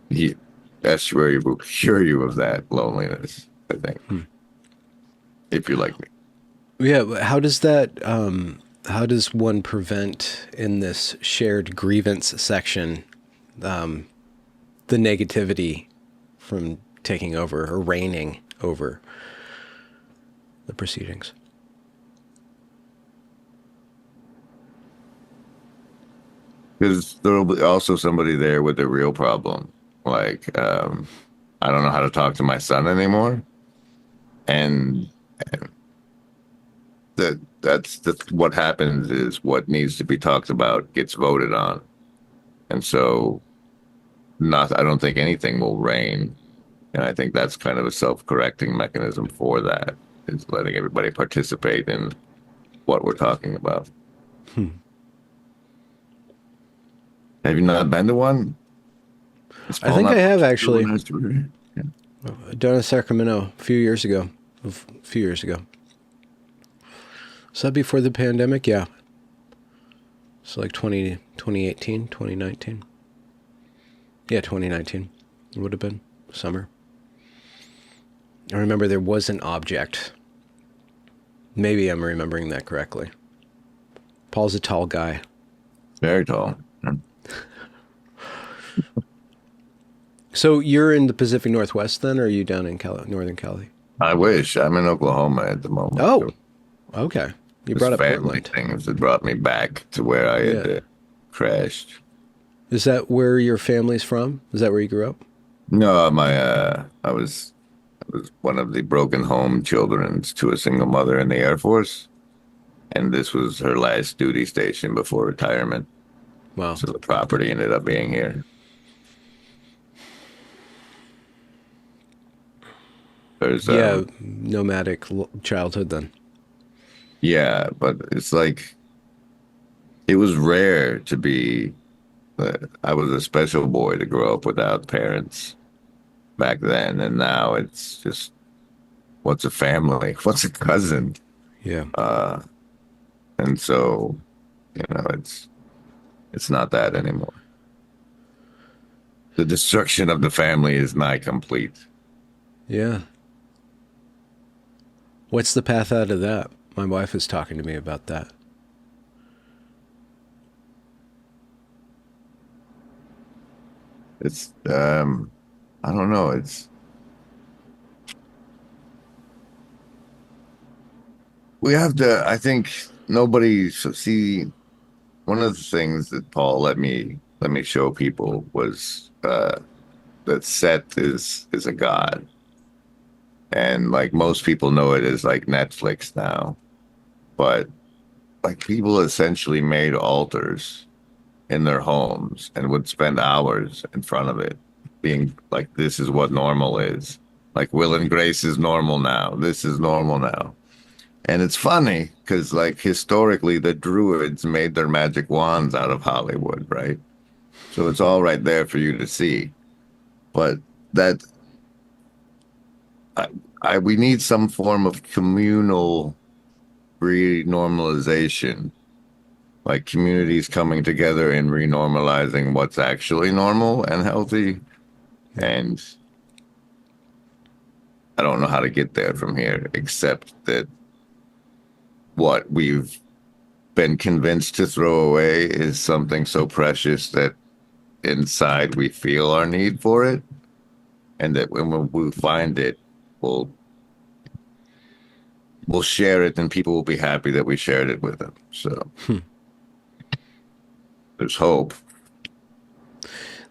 [SPEAKER 2] he Estuary will cure you of that loneliness, I think, if you're like me.
[SPEAKER 1] Yeah, but how does that, how does one prevent in this shared grievance section, the negativity from taking over or reigning over the proceedings?
[SPEAKER 2] Because there'll be also somebody there with a real problem. Like, I don't know how to talk to my son anymore. And what happens is what needs to be talked about gets voted on. And so I don't think anything will reign. And I think that's kind of a self-correcting mechanism for that, is letting everybody participate in what we're talking about. Have you not been to one?
[SPEAKER 1] I think I have actually.
[SPEAKER 2] Yeah.
[SPEAKER 1] Down in Sacramento a few years ago. Was that before the pandemic? Yeah. So like 2018, 2019. Yeah, 2019. It would have been summer. I remember there was an object. Maybe I'm remembering that correctly. Paul's a tall guy.
[SPEAKER 2] Very tall.
[SPEAKER 1] So you're in the Pacific Northwest then, or are you down in Northern Cali?
[SPEAKER 2] I wish. I'm in Oklahoma at the moment.
[SPEAKER 1] Oh, okay. You brought up
[SPEAKER 2] family
[SPEAKER 1] Portland.
[SPEAKER 2] things that brought me back to where I had crashed.
[SPEAKER 1] Is that where your family's from? Is that where you grew up?
[SPEAKER 2] No, I was one of the broken home children to a single mother in the Air Force, and this was her last duty station before retirement.
[SPEAKER 1] Wow.
[SPEAKER 2] So the property ended up being here. There's
[SPEAKER 1] nomadic childhood then.
[SPEAKER 2] Yeah, but it's like it was rare to be. I was a special boy to grow up without parents back then, and now it's just what's a family? What's a cousin?
[SPEAKER 1] Yeah.
[SPEAKER 2] And so, it's not that anymore. The destruction of the family is nigh complete.
[SPEAKER 1] Yeah. What's the path out of that? My wife is talking to me about that.
[SPEAKER 2] It's, I don't know. We have to, I think see, one of the things that Paul let me show people was, that Seth is a god. And like most people know it as like Netflix now, but like people essentially made altars in their homes and would spend hours in front of it being like, this is what normal is. Like Will and Grace is normal now. This is normal now. And it's funny because like historically the Druids made their magic wands out of Hollywood, right? So it's all right there for you to see. But that we need some form of communal renormalization, like communities coming together and renormalizing what's actually normal and healthy. And I don't know how to get there from here, except that what we've been convinced to throw away is something so precious that inside we feel our need for it. And that when we find it, we'll share it, and people will be happy that we shared it with them. So there's hope.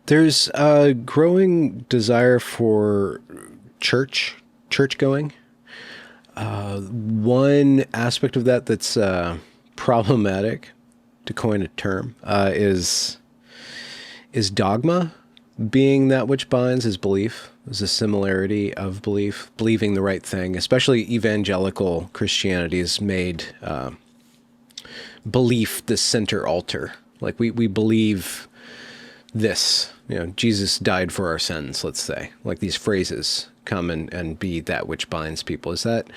[SPEAKER 1] There's a growing desire for church going. One aspect of that that's problematic, to coin a term, is dogma. Being that which binds is belief. There's a similarity of belief, believing the right thing. Especially evangelical Christianity has made belief the center altar. Like we believe this. Jesus died for our sins, let's say. Like these phrases come and be that which binds people. Is that,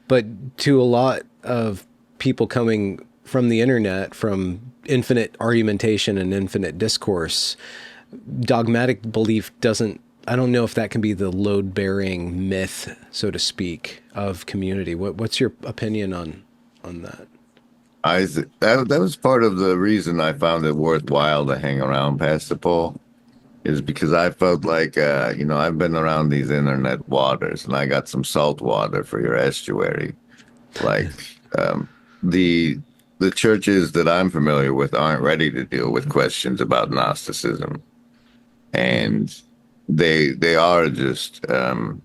[SPEAKER 1] but to a lot of people coming from the internet, from infinite argumentation and infinite discourse, dogmatic belief doesn't, I don't know if that can be the load-bearing myth, so to speak, of community. What's your opinion on that?
[SPEAKER 2] That was part of the reason I found it worthwhile to hang around Pastor Paul, is because I felt like, I've been around these internet waters, and I got some salt water for your estuary. Like, the the churches that I'm familiar with aren't ready to deal with questions about Gnosticism, and they are just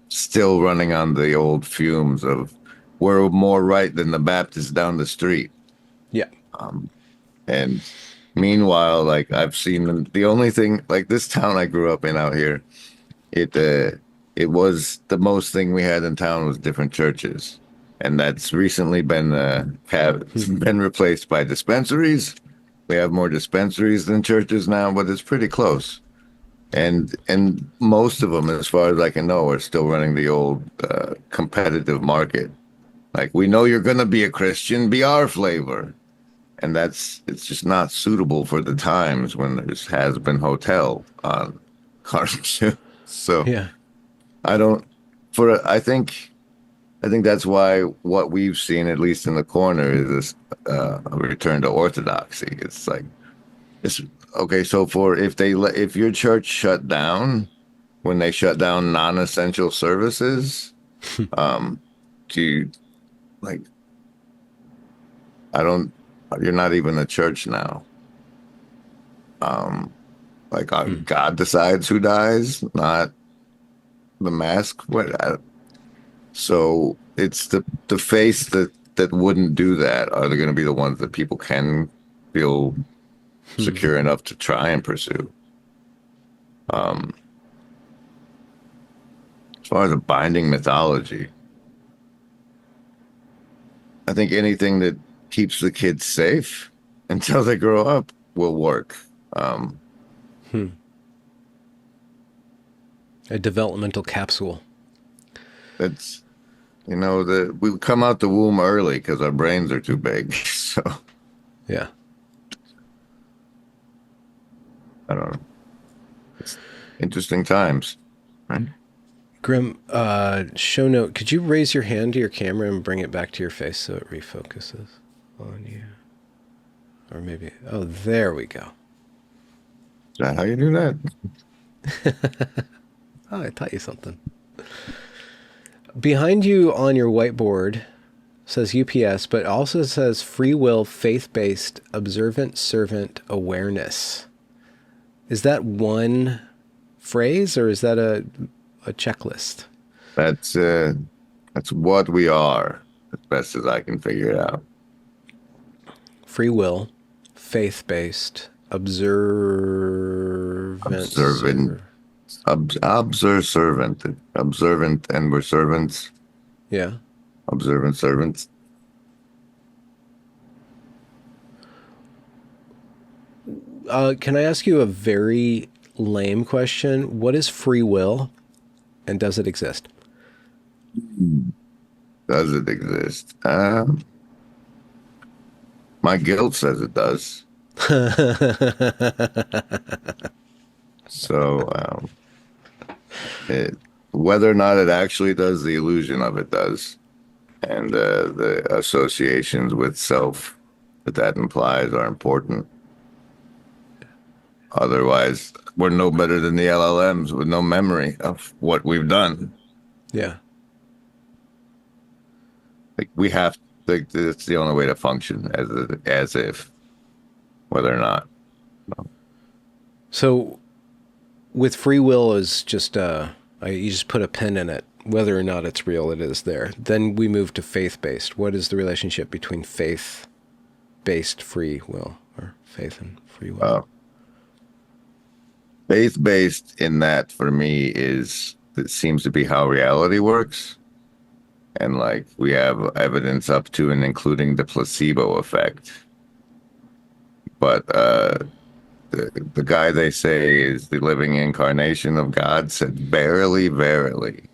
[SPEAKER 2] still running on the old fumes of we're more right than the Baptist down the street.
[SPEAKER 1] Yeah.
[SPEAKER 2] And meanwhile, like I've seen the only thing, like this town I grew up in out here, it was the most thing we had in town was different churches, and that's recently been replaced by dispensaries. We have more dispensaries than churches now, but it's pretty close. And most of them, as far as I can know, are still running the old competitive market. Like, we know you're going to be a Christian, be our flavor. And it's just not suitable for the times when there's has been hotel on Carson. So
[SPEAKER 1] Yeah.
[SPEAKER 2] I think that's why what we've seen, at least in the corner, is this a return to orthodoxy. It's like, it's okay. So if your church shut down, when they shut down non-essential services, do you, like, I don't, you're not even a church now. God decides who dies, not the mask. So it's the face that wouldn't do that are they going to be the ones that people can feel secure enough to try and pursue. As far as a binding mythology, I think anything that keeps the kids safe until they grow up will work.
[SPEAKER 1] A developmental capsule.
[SPEAKER 2] It's, we come out the womb early because our brains are too big. So
[SPEAKER 1] Yeah.
[SPEAKER 2] I don't know. It's interesting times, right?
[SPEAKER 1] Grim, show note, could you raise your hand to your camera and bring it back to your face so it refocuses on you? Or maybe, oh, there we go.
[SPEAKER 2] Is that how you do that?
[SPEAKER 1] Oh, I taught you something. Behind you on your whiteboard says UPS, but also says free will, faith-based, observant, servant, awareness. Is that one phrase or is that a checklist?
[SPEAKER 2] That's what we are, as best as I can figure it out.
[SPEAKER 1] Free will, faith-based, observant,
[SPEAKER 2] observant, and we're servants.
[SPEAKER 1] Yeah.
[SPEAKER 2] Observant servants.
[SPEAKER 1] Can I ask you a very lame question? What is free will, and does it exist?
[SPEAKER 2] Does it exist? My guilt says it does. So, whether or not it actually does, the illusion of it does. And the associations with self that implies are important. Otherwise, we're no better than the LLMs with no memory of what we've done.
[SPEAKER 1] Yeah.
[SPEAKER 2] Like it's the only way to function as if, whether or not. No.
[SPEAKER 1] So with free will is just, you just put a pin in it. Whether or not it's real, it is there. Then we move to faith-based. What is the relationship between faith-based free will, or faith and free will?
[SPEAKER 2] Faith-based in that, for me, it seems to be how reality works. And like we have evidence up to and including the placebo effect. But the guy they say is the living incarnation of God said, verily, verily.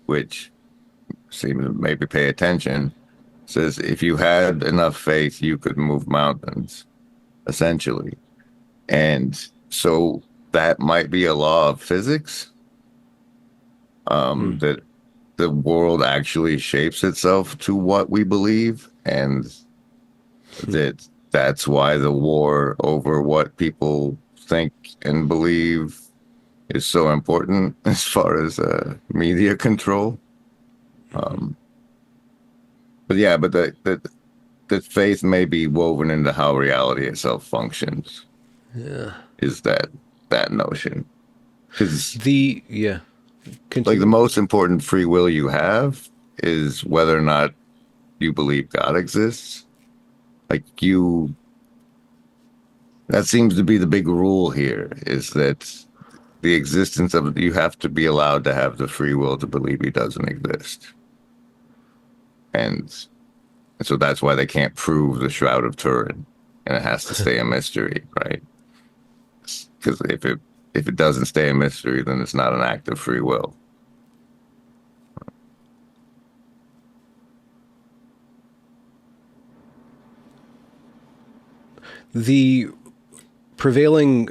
[SPEAKER 2] which seems to maybe pay attention, says if you had enough faith, you could move mountains, essentially. And so that might be a law of physics, that the world actually shapes itself to what we believe, and that's why the war over what people think and believe is so important as far as media control. But yeah, but the faith may be woven into how reality itself functions.
[SPEAKER 1] Yeah.
[SPEAKER 2] Is that notion? Because
[SPEAKER 1] Yeah.
[SPEAKER 2] like the most important free will you have is whether or not you believe God exists. Like that seems to be the big rule here, is that the existence of, you have to be allowed to have the free will to believe he doesn't exist. And so that's why they can't prove the Shroud of Turin, and it has to stay a mystery, right? Because if it doesn't stay a mystery, then it's not an act of free will.
[SPEAKER 1] The prevailing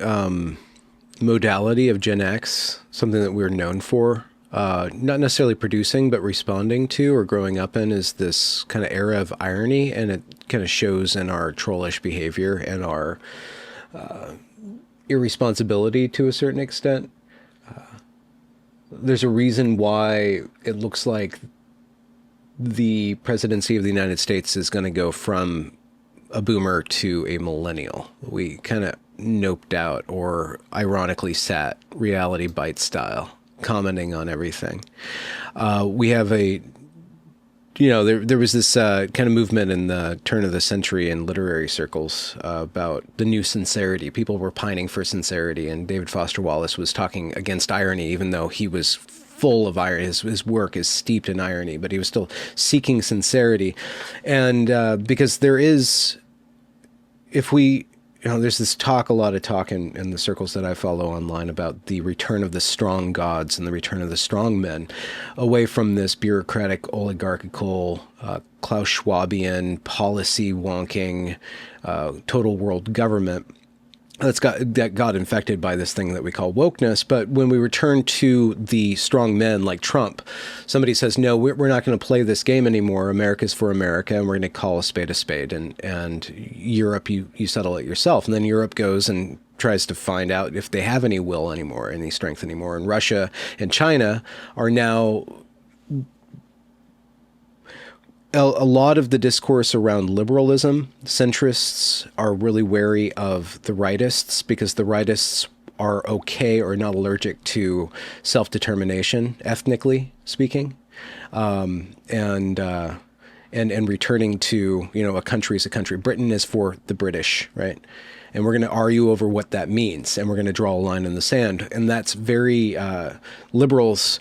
[SPEAKER 1] modality of Gen X, something that we're known for, not necessarily producing, but responding to or growing up in, is this kind of era of irony, and it kind of shows in our trollish behavior and our irresponsibility to a certain extent. There's a reason why it looks like the presidency of the United States is going to go from a boomer to a millennial. We kind of noped out, or ironically sat reality bite style, commenting on everything. We have there was this kind of movement in the turn of the century in literary circles about the new sincerity. People were pining for sincerity, and David Foster Wallace was talking against irony, even though he was full of irony. His work is steeped in irony, but he was still seeking sincerity. And because there is, there's this a lot of talk in the circles that I follow online about the return of the strong gods and the return of the strong men, away from this bureaucratic, oligarchical, Klaus Schwabian, policy wonking, total world government that got infected by this thing that we call wokeness. But when we return to the strong men like Trump, somebody says, no, we're not going to play this game anymore. America's for America, and we're going to call a spade, and Europe, you settle it yourself. And then Europe goes and tries to find out if they have any will anymore, any strength anymore. And Russia and China are now, a lot of the discourse around liberalism, centrists are really wary of the rightists, because the rightists are okay or not allergic to self-determination, ethnically speaking, and returning to, a country is a country. Britain is for the British, right? And we're going to argue over what that means, and we're going to draw a line in the sand. And that's very liberals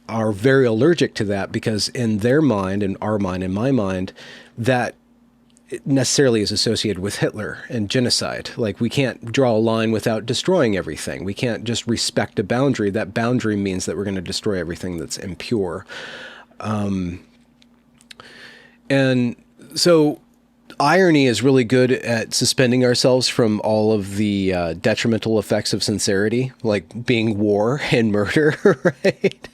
[SPEAKER 1] are very allergic to that, because in their mind, in our mind, in my mind, that necessarily is associated with Hitler and genocide. Like, we can't draw a line without destroying everything. We can't just respect a boundary. That boundary means that we're going to destroy everything that's impure. And so irony is really good at suspending ourselves from all of the detrimental effects of sincerity, like being war and murder, right?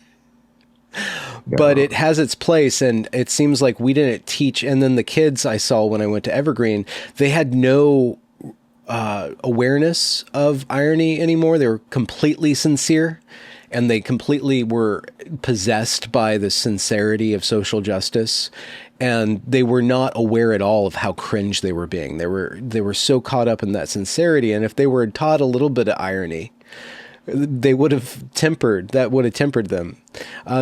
[SPEAKER 1] But it has its place, and it seems like we didn't teach. And then the kids I saw when I went to Evergreen, they had no awareness of irony anymore. They were completely sincere, and they completely were possessed by the sincerity of social justice. And they were not aware at all of how cringe they were being. They were so caught up in that sincerity. And if they were taught a little bit of irony, they would have tempered them.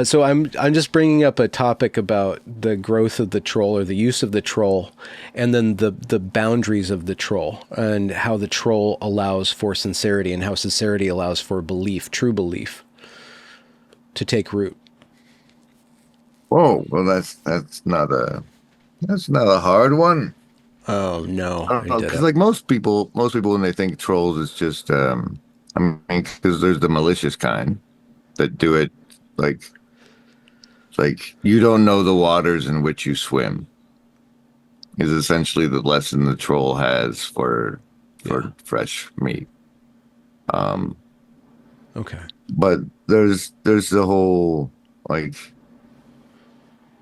[SPEAKER 1] So I'm just bringing up a topic about the growth of the troll, or the use of the troll, and then the boundaries of the troll, and how the troll allows for sincerity, and how sincerity allows for belief, true belief, to take root.
[SPEAKER 2] Whoa, well, that's not a hard one.
[SPEAKER 1] Oh no,
[SPEAKER 2] I don't know, because like most people when they think trolls, it's just I mean, because there's the malicious kind that do it like It's like you don't know the waters in which you swim is essentially the lesson the troll has
[SPEAKER 1] Yeah.
[SPEAKER 2] for fresh meat. Um,
[SPEAKER 1] Okay.
[SPEAKER 2] but there's the whole like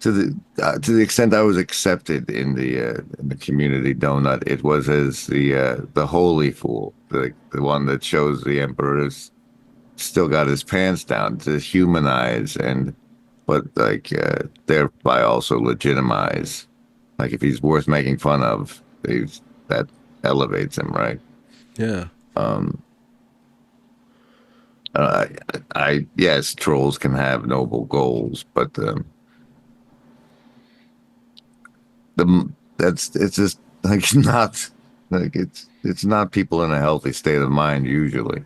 [SPEAKER 2] to the extent I was accepted in the community donut, it was as the holy fool, the one that shows the emperor's still got his pants down to humanize and but like thereby also legitimize. Like if he's worth making fun of, that elevates him, right?
[SPEAKER 1] Yeah.
[SPEAKER 2] Um, uh, yes, trolls can have noble goals, but that's it's just like not like it's not people in a healthy state of mind usually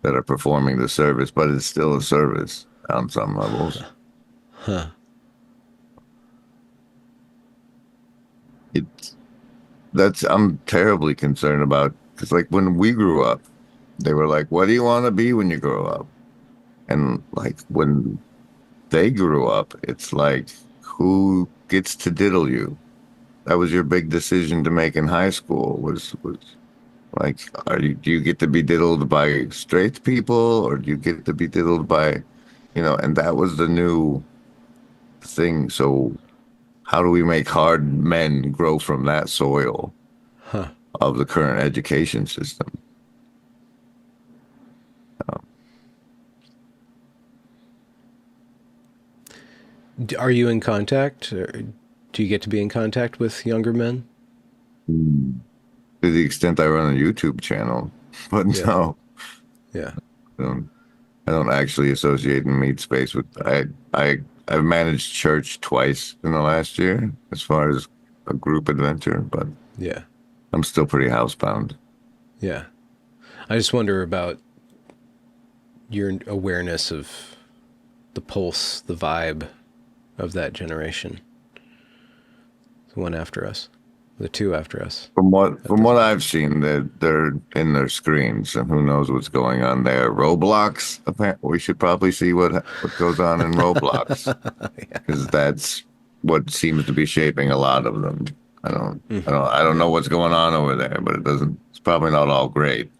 [SPEAKER 2] that are performing the service, but it's still a service on some levels.
[SPEAKER 1] Huh.
[SPEAKER 2] It's that's I'm terribly concerned about because like when we grew up, they were like, "What do you want to be when you grow up?" And like when they grew up, it's like, "Who gets to diddle you?" That was your big decision to make in high school. Was like, do you get to be diddled by straight people, or do you get to be diddled by, you know? And that was the new thing. So how do we make hard men grow from that soil
[SPEAKER 1] Huh.
[SPEAKER 2] of the current education system?
[SPEAKER 1] Are you in contact? Or do you get to be in contact with younger men?
[SPEAKER 2] To the extent I run a YouTube channel, but
[SPEAKER 1] Yeah.
[SPEAKER 2] no,
[SPEAKER 1] Yeah.
[SPEAKER 2] I don't. I don't actually associate in meat space with. I've managed church twice in the last year as far as a group adventure, but
[SPEAKER 1] Yeah.
[SPEAKER 2] I'm still pretty housebound.
[SPEAKER 1] Yeah. I just wonder about your awareness of the pulse, the vibe of that generation. The one after us, the two after us at
[SPEAKER 2] From
[SPEAKER 1] this
[SPEAKER 2] what
[SPEAKER 1] point.
[SPEAKER 2] I've seen, they're in their screens, and who knows what's going on there. Roblox. We should probably see what goes on in Roblox because that's what seems to be shaping a lot of them. I don't
[SPEAKER 1] Yeah.
[SPEAKER 2] know what's going on over there, but it doesn't. It's probably not all great.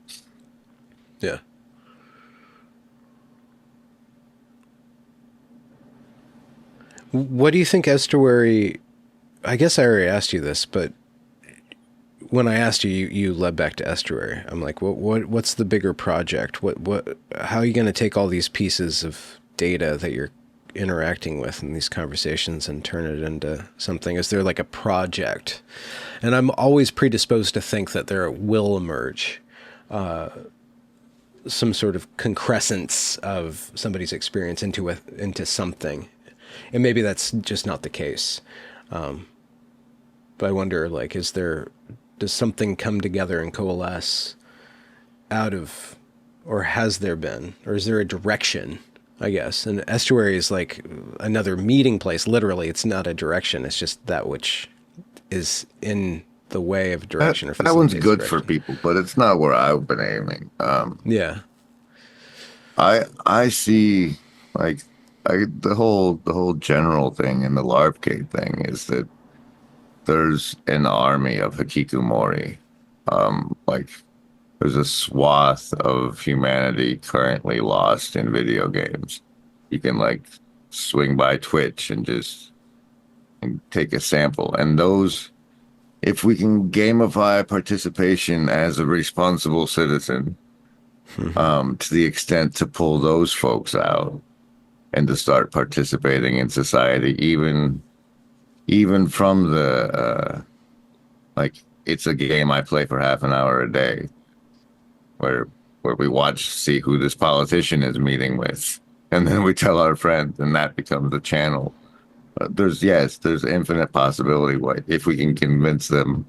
[SPEAKER 1] Yeah. What do you think Estuary? I guess I already asked you this, but when I asked you, you led back to Estuary. I'm like, what's the bigger project? How are you going to take all these pieces of data that you're interacting with in these conversations and turn it into something? Is there like a project? And I'm always predisposed to think that there will emerge some sort of concrescence of somebody's experience into something, and maybe that's just not the case. But I wonder, like, does something come together and coalesce out of, or has there been, or is there a direction? I guess. And Estuary is like another meeting place. Literally, it's not a direction. It's just that which is in the way of direction or
[SPEAKER 2] That one's
[SPEAKER 1] facilitates
[SPEAKER 2] good for
[SPEAKER 1] direction.
[SPEAKER 2] people, but it's not where I've been aiming.
[SPEAKER 1] Yeah.
[SPEAKER 2] I see like the whole general thing in the larp gate thing is that there's an army of hikikomori. Like there's a swath of humanity currently lost in video games. You can like swing by Twitch and just and take a sample, and those if we can gamify participation as a responsible citizen, to the extent to pull those folks out and to start participating in society, even from the like it's a game I play for half an hour a day, where we watch see who this politician is meeting with, and then we tell our friends, and that becomes a channel. There's infinite possibility. What if we can convince them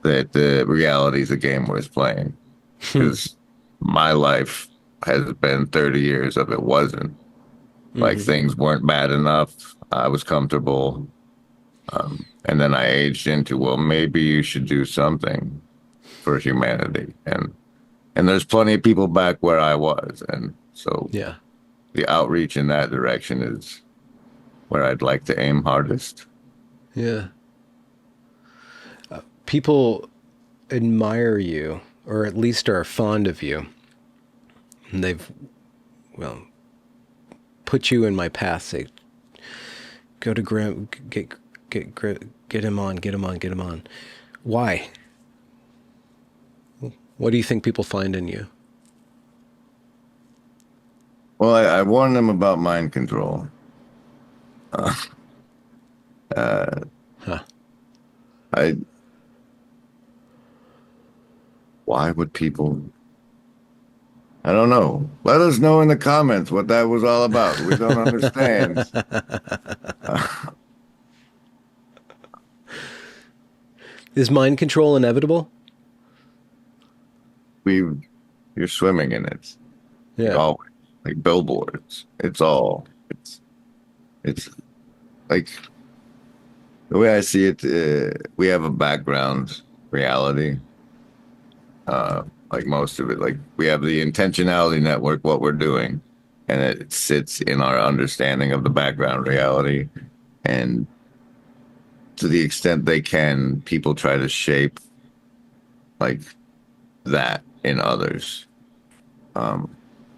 [SPEAKER 2] that the reality is a game worth playing? Because my life has been 30 years of it wasn't. Like
[SPEAKER 1] Mm-hmm.
[SPEAKER 2] things weren't bad enough. I was comfortable. And then I aged into, well, maybe you should do something for humanity. And there's plenty of people back where I was. And so
[SPEAKER 1] Yeah.
[SPEAKER 2] the outreach in that direction is where I'd like to aim hardest.
[SPEAKER 1] Yeah. People admire you, or at least are fond of you. And they've, well, put you in my path. Say, go to Grim, get him on, get him on, get him on. Why? What do you think people find in you?
[SPEAKER 2] Well, I warned them about mind control. Uh,
[SPEAKER 1] Huh.
[SPEAKER 2] I Why would people? I don't know. Let us know in the comments what that was all about. We don't understand.
[SPEAKER 1] Is mind control inevitable?
[SPEAKER 2] we You're swimming in it. Like
[SPEAKER 1] Yeah.
[SPEAKER 2] always, like billboards. It's like the way I see it. We have a background reality. Like most of it, like we have the intentionality network, what we're doing, and it sits in our understanding of the background reality. And to the extent they can, people try to shape like that in others.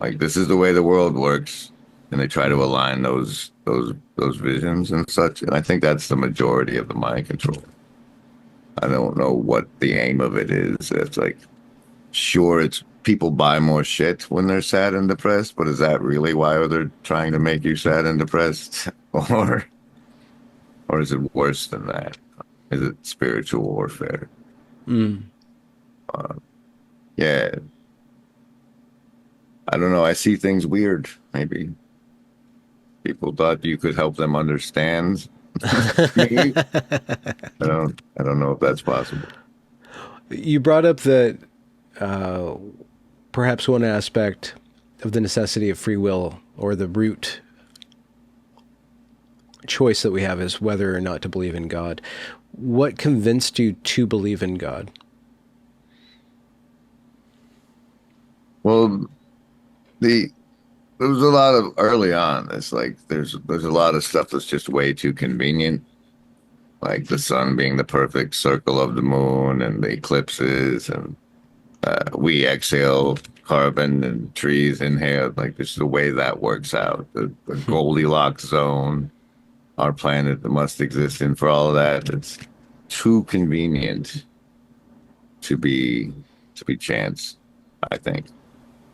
[SPEAKER 2] Like this is the way the world works, and they try to align those visions and such. And I think that's the majority of the mind control. I don't know what the aim of it is. It's like, sure, it's people buy more shit when they're sad and depressed, but is that really why they're trying to make you sad and depressed? Or is it worse than that? Is it spiritual warfare?
[SPEAKER 1] Mm.
[SPEAKER 2] Yeah, I don't know. I see things weird. Maybe people thought you could help them understand me. I don't know if that's possible.
[SPEAKER 1] You brought up that uh, perhaps one aspect of the necessity of free will, or the root choice that we have, is whether or not to believe in God. What convinced you to believe in God?
[SPEAKER 2] Well, the there was a lot of early on. It's like there's a lot of stuff that's just way too convenient, like the sun being the perfect circle of the moon and the eclipses, and we exhale carbon and trees inhale. Like this is the way that works out. The Goldilocks zone, our planet must exist in. For all of that, it's too convenient to be chance, I think.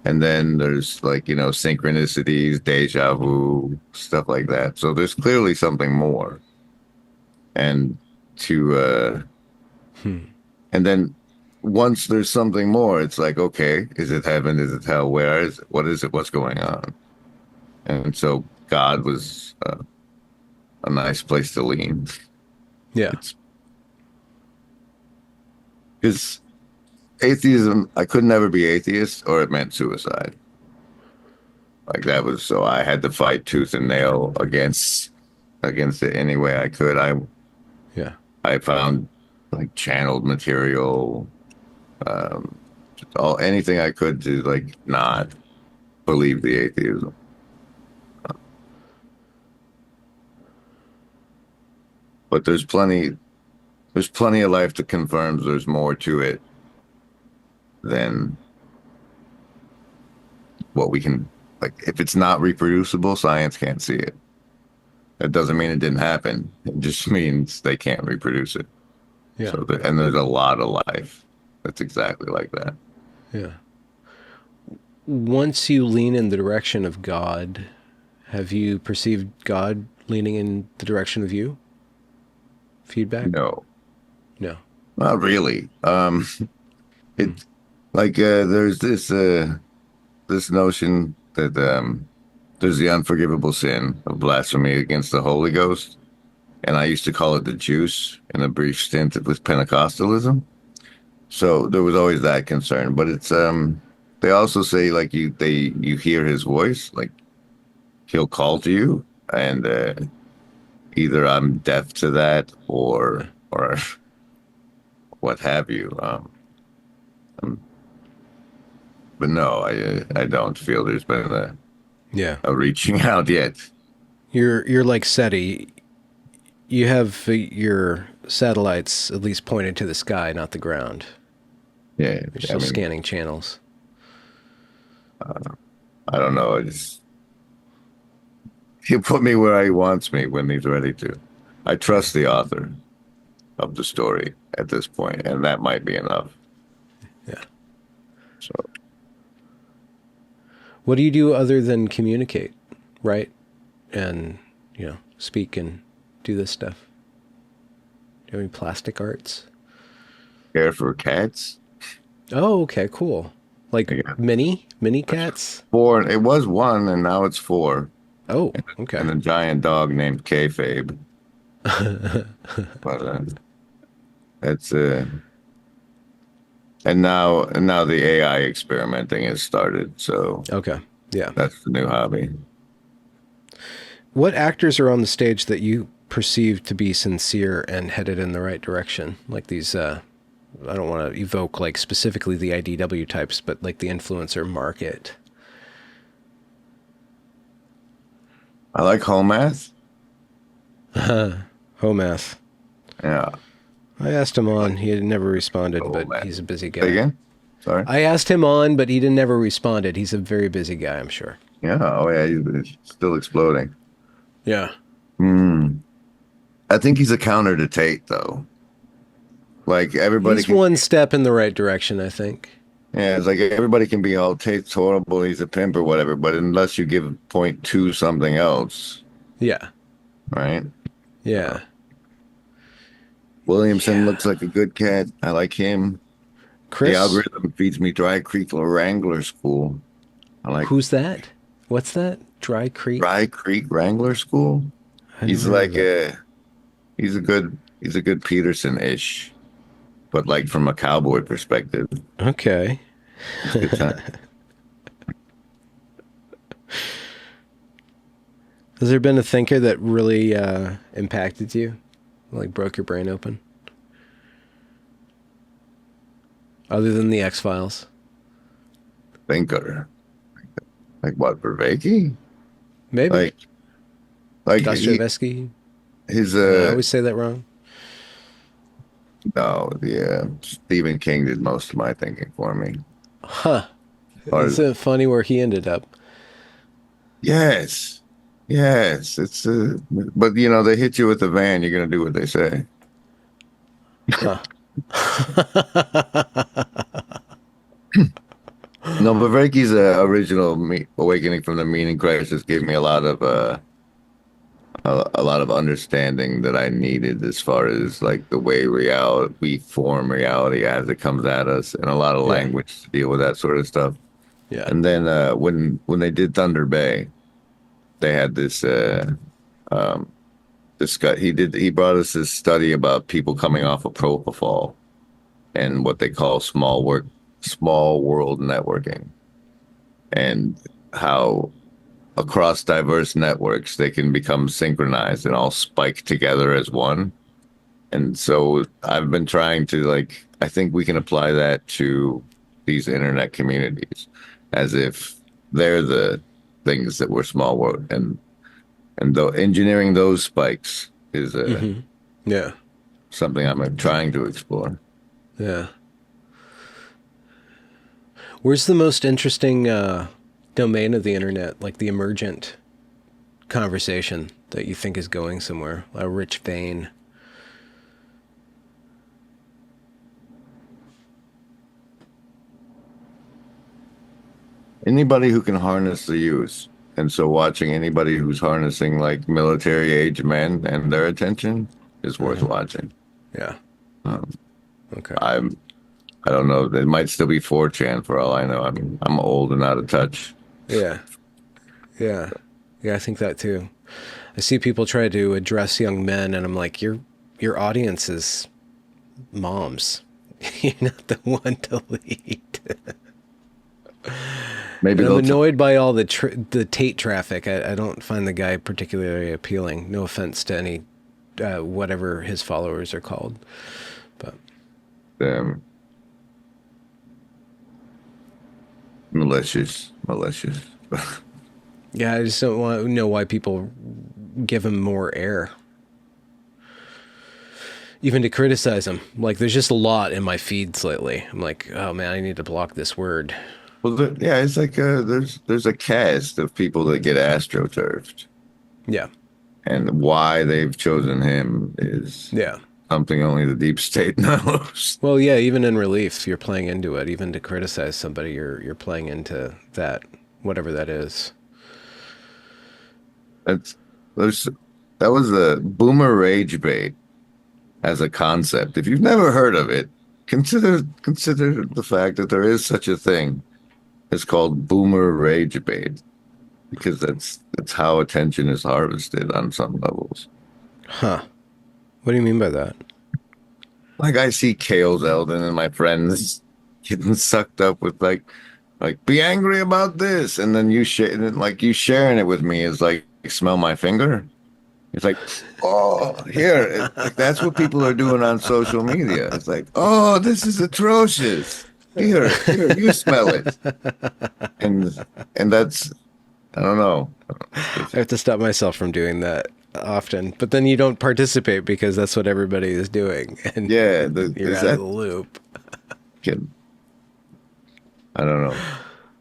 [SPEAKER 2] And then there's like, synchronicities, deja vu, stuff like that. So there's clearly something more. And to and then once there's something more, it's like, okay, is it heaven? Is it hell? Where is it? What is it? What's going on? And so God was a nice place to lean.
[SPEAKER 1] Yeah.
[SPEAKER 2] It's because atheism, I could never be atheist, or it meant suicide. Like that was, so I had to fight tooth and nail against it any way I could.
[SPEAKER 1] Yeah.
[SPEAKER 2] I found like channeled material, all anything I could to like not believe the atheism. But there's plenty of life that confirms there's more to it than what we can, like, if it's not reproducible, science can't see it. That doesn't mean it didn't happen. It just means they can't reproduce it.
[SPEAKER 1] Yeah.
[SPEAKER 2] So and there's a lot of life that's exactly like that.
[SPEAKER 1] Yeah. Once you lean in the direction of God, have you perceived God leaning in the direction of you? Feedback?
[SPEAKER 2] No,
[SPEAKER 1] No.
[SPEAKER 2] not really. It like there's this notion that there's the unforgivable sin of blasphemy against the Holy Ghost, and I used to call it the juice in a brief stint with Pentecostalism. So there was always that concern, but it's they also say like you hear his voice, like he'll call to you, and either I'm deaf to that or what have you. But no, I don't feel there's been
[SPEAKER 1] Yeah.
[SPEAKER 2] a reaching out yet.
[SPEAKER 1] You're like SETI. You have your satellites at least pointed to the sky, not the ground.
[SPEAKER 2] Yeah,
[SPEAKER 1] You're
[SPEAKER 2] I
[SPEAKER 1] still
[SPEAKER 2] mean,
[SPEAKER 1] scanning channels.
[SPEAKER 2] I don't know. It's he'll put me where he wants me when he's ready to. I trust the author of the story at this point, and that might be enough.
[SPEAKER 1] Yeah.
[SPEAKER 2] So
[SPEAKER 1] What do you do other than communicate, write, and speak and do this stuff? Do you have any plastic arts?
[SPEAKER 2] care for cats.
[SPEAKER 1] Oh, okay, cool. Like
[SPEAKER 2] Yeah.
[SPEAKER 1] mini cats.
[SPEAKER 2] Four. It was one, and now it's four.
[SPEAKER 1] Oh,
[SPEAKER 2] And
[SPEAKER 1] okay.
[SPEAKER 2] a giant dog named Kayfabe. But it's and now the AI experimenting has started. So
[SPEAKER 1] Okay, yeah.
[SPEAKER 2] that's the new hobby.
[SPEAKER 1] What actors are on the stage that you perceive to be sincere and headed in the right direction? Like these, I don't want to evoke like specifically the IDW types, but like the influencer market.
[SPEAKER 2] I like Homath.
[SPEAKER 1] Homath.
[SPEAKER 2] Yeah.
[SPEAKER 1] I asked him on. He had never responded, but
[SPEAKER 2] Homath.
[SPEAKER 1] he's a busy
[SPEAKER 2] Say
[SPEAKER 1] guy.
[SPEAKER 2] again? Sorry.
[SPEAKER 1] I asked him on, but he didn't never responded. He's a very busy guy, I'm sure.
[SPEAKER 2] Yeah. Oh yeah. He's still exploding.
[SPEAKER 1] Yeah.
[SPEAKER 2] Hmm. I think he's a counter to Tate, though. Like everybody
[SPEAKER 1] He's
[SPEAKER 2] can.
[SPEAKER 1] one step in the right direction, I think.
[SPEAKER 2] Yeah, it's like everybody can be all Tate's horrible, he's a pimp or whatever, but unless you give point to something else,
[SPEAKER 1] Yeah.
[SPEAKER 2] right?
[SPEAKER 1] Yeah.
[SPEAKER 2] Williamson
[SPEAKER 1] Yeah.
[SPEAKER 2] looks like a good cat. I like him. The
[SPEAKER 1] Chris?
[SPEAKER 2] algorithm feeds me Dry Creek Wrangler School. I like
[SPEAKER 1] Who's that? What's that? Dry Creek?
[SPEAKER 2] Dry Creek Wrangler School.
[SPEAKER 1] I
[SPEAKER 2] He's
[SPEAKER 1] never heard of
[SPEAKER 2] like
[SPEAKER 1] that.
[SPEAKER 2] he's a good Peterson-ish, but like from a cowboy perspective.
[SPEAKER 1] Okay.
[SPEAKER 2] It's a good time.
[SPEAKER 1] Has there been a thinker that really impacted you? Like broke your brain open? Other than the X-Files?
[SPEAKER 2] Thinker. Like what, Vervaeke?
[SPEAKER 1] Maybe.
[SPEAKER 2] Like
[SPEAKER 1] Dostoevsky?
[SPEAKER 2] his
[SPEAKER 1] I always say that wrong.
[SPEAKER 2] no, yeah. Stephen King did most of my thinking for me.
[SPEAKER 1] Huh.
[SPEAKER 2] Or,
[SPEAKER 1] Isn't it funny where he ended up?
[SPEAKER 2] yes. Yes. It's but they hit you with a van, you're gonna do what they say.
[SPEAKER 1] Huh.
[SPEAKER 2] No, but Vervaeke's original Awakening from the Meaning Crisis gave me a lot of a lot of understanding that I needed as far as like the way we form reality as it comes at us, and a lot of
[SPEAKER 1] Yeah.
[SPEAKER 2] language to deal with that sort of stuff.
[SPEAKER 1] Yeah.
[SPEAKER 2] And then when they did Thunder Bay, they had this he brought us this study about people coming off of propofol and what they call small world networking, and how across diverse networks they can become synchronized and all spike together as one. And so I've been trying to I think we can apply that to these internet communities as if they're the things that we're small world, and though engineering those spikes is
[SPEAKER 1] Yeah.
[SPEAKER 2] something I'm trying to explore.
[SPEAKER 1] Yeah. Where's the most interesting domain of the internet, like the emergent conversation that you think is going somewhere, a rich vein?
[SPEAKER 2] Anybody who can harness the use. And so watching anybody who's harnessing like military age men and their attention is worth watching.
[SPEAKER 1] Yeah.
[SPEAKER 2] Um,
[SPEAKER 1] Okay.
[SPEAKER 2] I don't know. It might still be 4chan for all I know. I mean, I'm old and out of touch.
[SPEAKER 1] Yeah. Yeah. Yeah, I think that too. I see people try to address young men, and I'm like, your audience is moms. You're not the one to lead.
[SPEAKER 2] Maybe
[SPEAKER 1] And I'm
[SPEAKER 2] they'll
[SPEAKER 1] annoyed by all the Tate traffic. I don't find the guy particularly appealing. No offense to any whatever his followers are called, but
[SPEAKER 2] malicious.
[SPEAKER 1] yeah, I just don't want to know why people give him more air. Even to criticize him. Like, there's just a lot in my feeds lately. I'm like, oh man, I need to block this word.
[SPEAKER 2] Well, yeah, it's like there's a cast of people that get astroturfed,
[SPEAKER 1] Yeah.
[SPEAKER 2] and why they've chosen him is
[SPEAKER 1] Yeah.
[SPEAKER 2] something only the deep state knows.
[SPEAKER 1] Well, yeah, even in relief, you're playing into it. Even to criticize somebody, you're playing into that, whatever that is.
[SPEAKER 2] That's there's that was a boomer rage bait as a concept. If you've never heard of it, consider the fact that there is such a thing. It's called boomer rage bait because that's how attention is harvested on some levels.
[SPEAKER 1] Huh. What do you mean by that?
[SPEAKER 2] Like I see Kale Zeldin and my friends getting sucked up with like be angry about this, and then you sharing it with me is like smell my finger. It's like, oh, here, like that's what people are doing on social media. It's like, oh, this is atrocious. Here, you smell it, and that's, I don't know.
[SPEAKER 1] I have to stop myself from doing that often, but then you don't participate because that's what everybody is doing, and
[SPEAKER 2] Yeah,
[SPEAKER 1] you're out of the loop.
[SPEAKER 2] I don't know.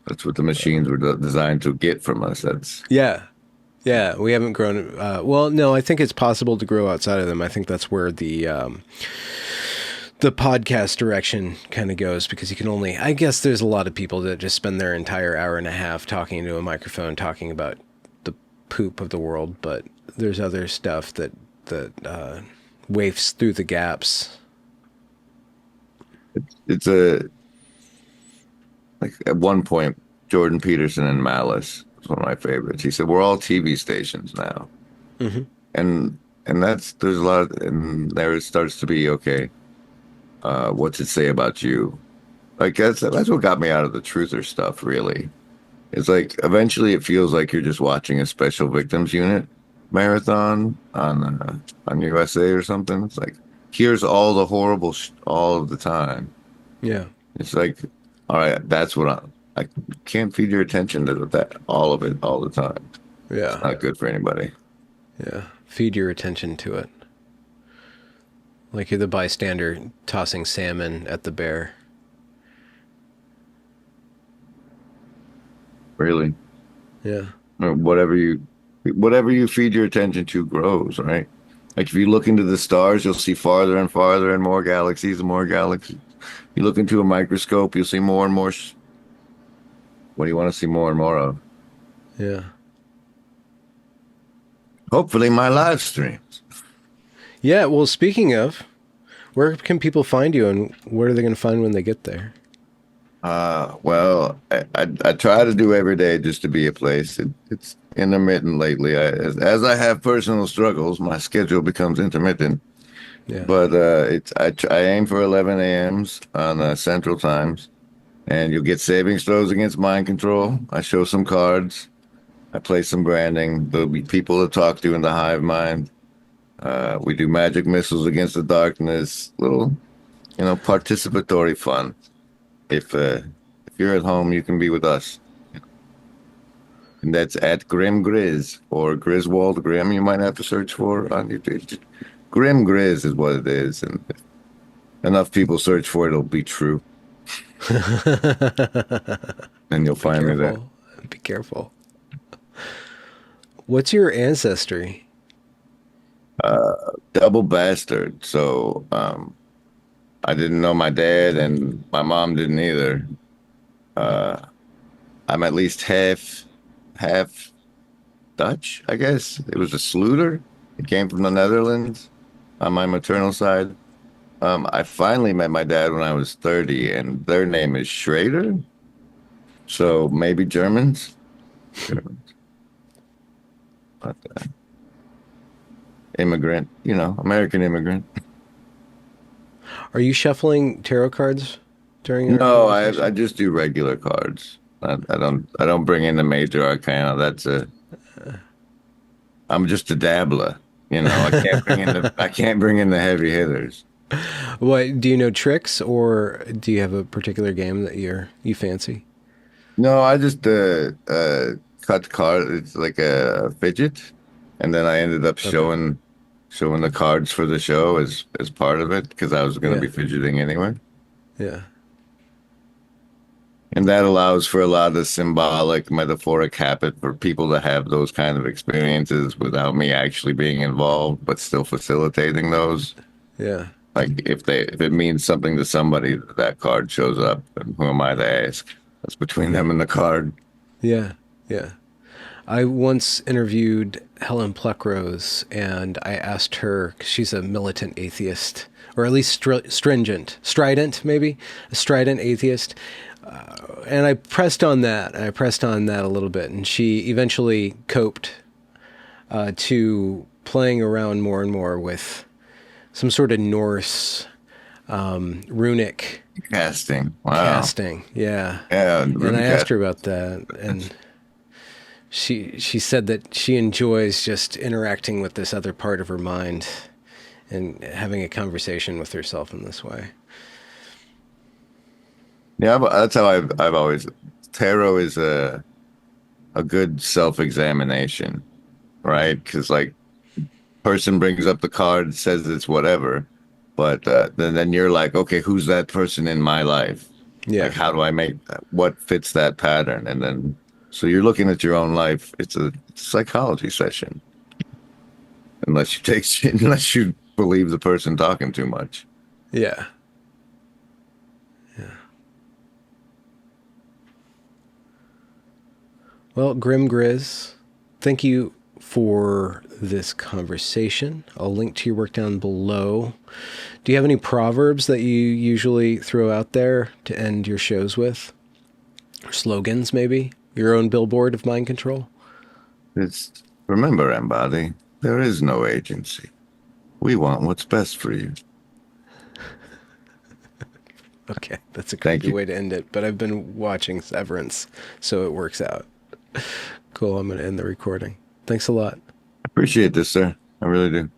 [SPEAKER 2] That's what the machines were designed to get from us.
[SPEAKER 1] Yeah. We haven't grown. Well, no, I think it's possible to grow outside of them. I think that's where the podcast direction kind of goes, because you can only, I guess there's a lot of people that just spend their entire hour and a half talking into a microphone, talking about the poop of the world. But there's other stuff that wafts through the gaps.
[SPEAKER 2] It's like at one point, Jordan Peterson and Malice was one of my favorites. He said, we're all TV stations now.
[SPEAKER 1] Mm-hmm.
[SPEAKER 2] And there's a lot of, and there it starts to be, okay, what's it say about you? Like that's what got me out of the truther stuff, really. It's like eventually it feels like you're just watching a special victims unit marathon on USA or something. It's like, here's all the horrible all of the time.
[SPEAKER 1] Yeah.
[SPEAKER 2] It's like, all right, that's what I can't feed your attention to that, all of it, all the time.
[SPEAKER 1] Yeah.
[SPEAKER 2] It's not good for anybody.
[SPEAKER 1] Yeah. Feed your attention to it. Like you're the bystander tossing salmon at the bear.
[SPEAKER 2] Really?
[SPEAKER 1] Yeah.
[SPEAKER 2] Or whatever you feed your attention to grows, right? Like if you look into the stars, you'll see farther and farther and more galaxies and more galaxies. You look into a microscope, you'll see more and more. What do you want to see more and more of?
[SPEAKER 1] Yeah.
[SPEAKER 2] Hopefully my live streams.
[SPEAKER 1] Yeah, well, speaking of, where can people find you, and what are they going to find when they get there?
[SPEAKER 2] Well, I try to do every day just to be a place. It's intermittent lately. As I have personal struggles, my schedule becomes intermittent.
[SPEAKER 1] Yeah.
[SPEAKER 2] But I aim for 11 a.m.s on Central Times, and you'll get savings throws against mind control. I show some cards. I play some branding. There'll be people to talk to in the hive mind. We do magic missiles against the darkness. Little, participatory fun. If you're at home, you can be with us. And that's at Grim Grizz or Grizwald Grim. You might have to search for on YouTube. Grim Grizz is what it is, and if enough people search for it, it'll be true. And you'll find me there.
[SPEAKER 1] Be careful. What's your ancestry?
[SPEAKER 2] Double bastard. So I didn't know my dad, and my mom didn't either. I'm at least half Dutch, I guess. It was a Sluiter. It came from the Netherlands on my maternal side. I finally met my dad when I was 30, and their name is Schrader. So maybe Germans. But, immigrant, American immigrant.
[SPEAKER 1] Are you shuffling tarot cards during your
[SPEAKER 2] No, I just do regular cards. I don't bring in the major arcana. I'm just a dabbler. I can't bring in the heavy hitters.
[SPEAKER 1] What, do you know tricks, or do you have a particular game that you fancy?
[SPEAKER 2] No, I just cut cards. It's like a fidget. And then I ended up
[SPEAKER 1] Okay.
[SPEAKER 2] showing the cards for the show as part of it because I was going to
[SPEAKER 1] Yeah.
[SPEAKER 2] be fidgeting anyway.
[SPEAKER 1] Yeah.
[SPEAKER 2] And that allows for a lot of symbolic, metaphoric habit for people to have those kind of experiences without me actually being involved, but still facilitating those.
[SPEAKER 1] Yeah.
[SPEAKER 2] Like if it means something to somebody that card shows up, and who am I to ask? That's between them and the card.
[SPEAKER 1] Yeah. Yeah. I once interviewed Helen Pluckrose, and I asked her, 'cause she's a militant atheist, or at least strident, maybe, a strident atheist. And I pressed on that. I pressed on that a little bit, and she eventually coped to playing around more and more with some sort of Norse runic
[SPEAKER 2] Casting. Wow.
[SPEAKER 1] casting. Yeah.
[SPEAKER 2] Yeah,
[SPEAKER 1] And I
[SPEAKER 2] rune
[SPEAKER 1] asked
[SPEAKER 2] cast.
[SPEAKER 1] her about that, and she said that she enjoys just interacting with this other part of her mind and having a conversation with herself in this way.
[SPEAKER 2] Yeah, but that's how I've always tarot is a good self-examination, right? Because like person brings up the card, says it's whatever, but then you're like, okay, who's that person in my life?
[SPEAKER 1] Yeah.
[SPEAKER 2] Like, how do I make that? What fits that pattern? And then so you're looking at your own life. It's a psychology session, unless you take unless you believe the person talking too much.
[SPEAKER 1] Yeah. Yeah. Well, Grim Grizz, thank you for this conversation. I'll link to your work down below. Do you have any proverbs that you usually throw out there to end your shows with? Or slogans, maybe? Your own billboard of mind control?
[SPEAKER 2] It's remember, Embody, there is no agency. We want what's best for you.
[SPEAKER 1] Okay, that's a
[SPEAKER 2] Thank
[SPEAKER 1] creepy
[SPEAKER 2] you.
[SPEAKER 1] way to end it, but I've been watching Severance, so it works out. Cool, I'm going to end the recording. Thanks a lot.
[SPEAKER 2] Appreciate this, sir. I really do.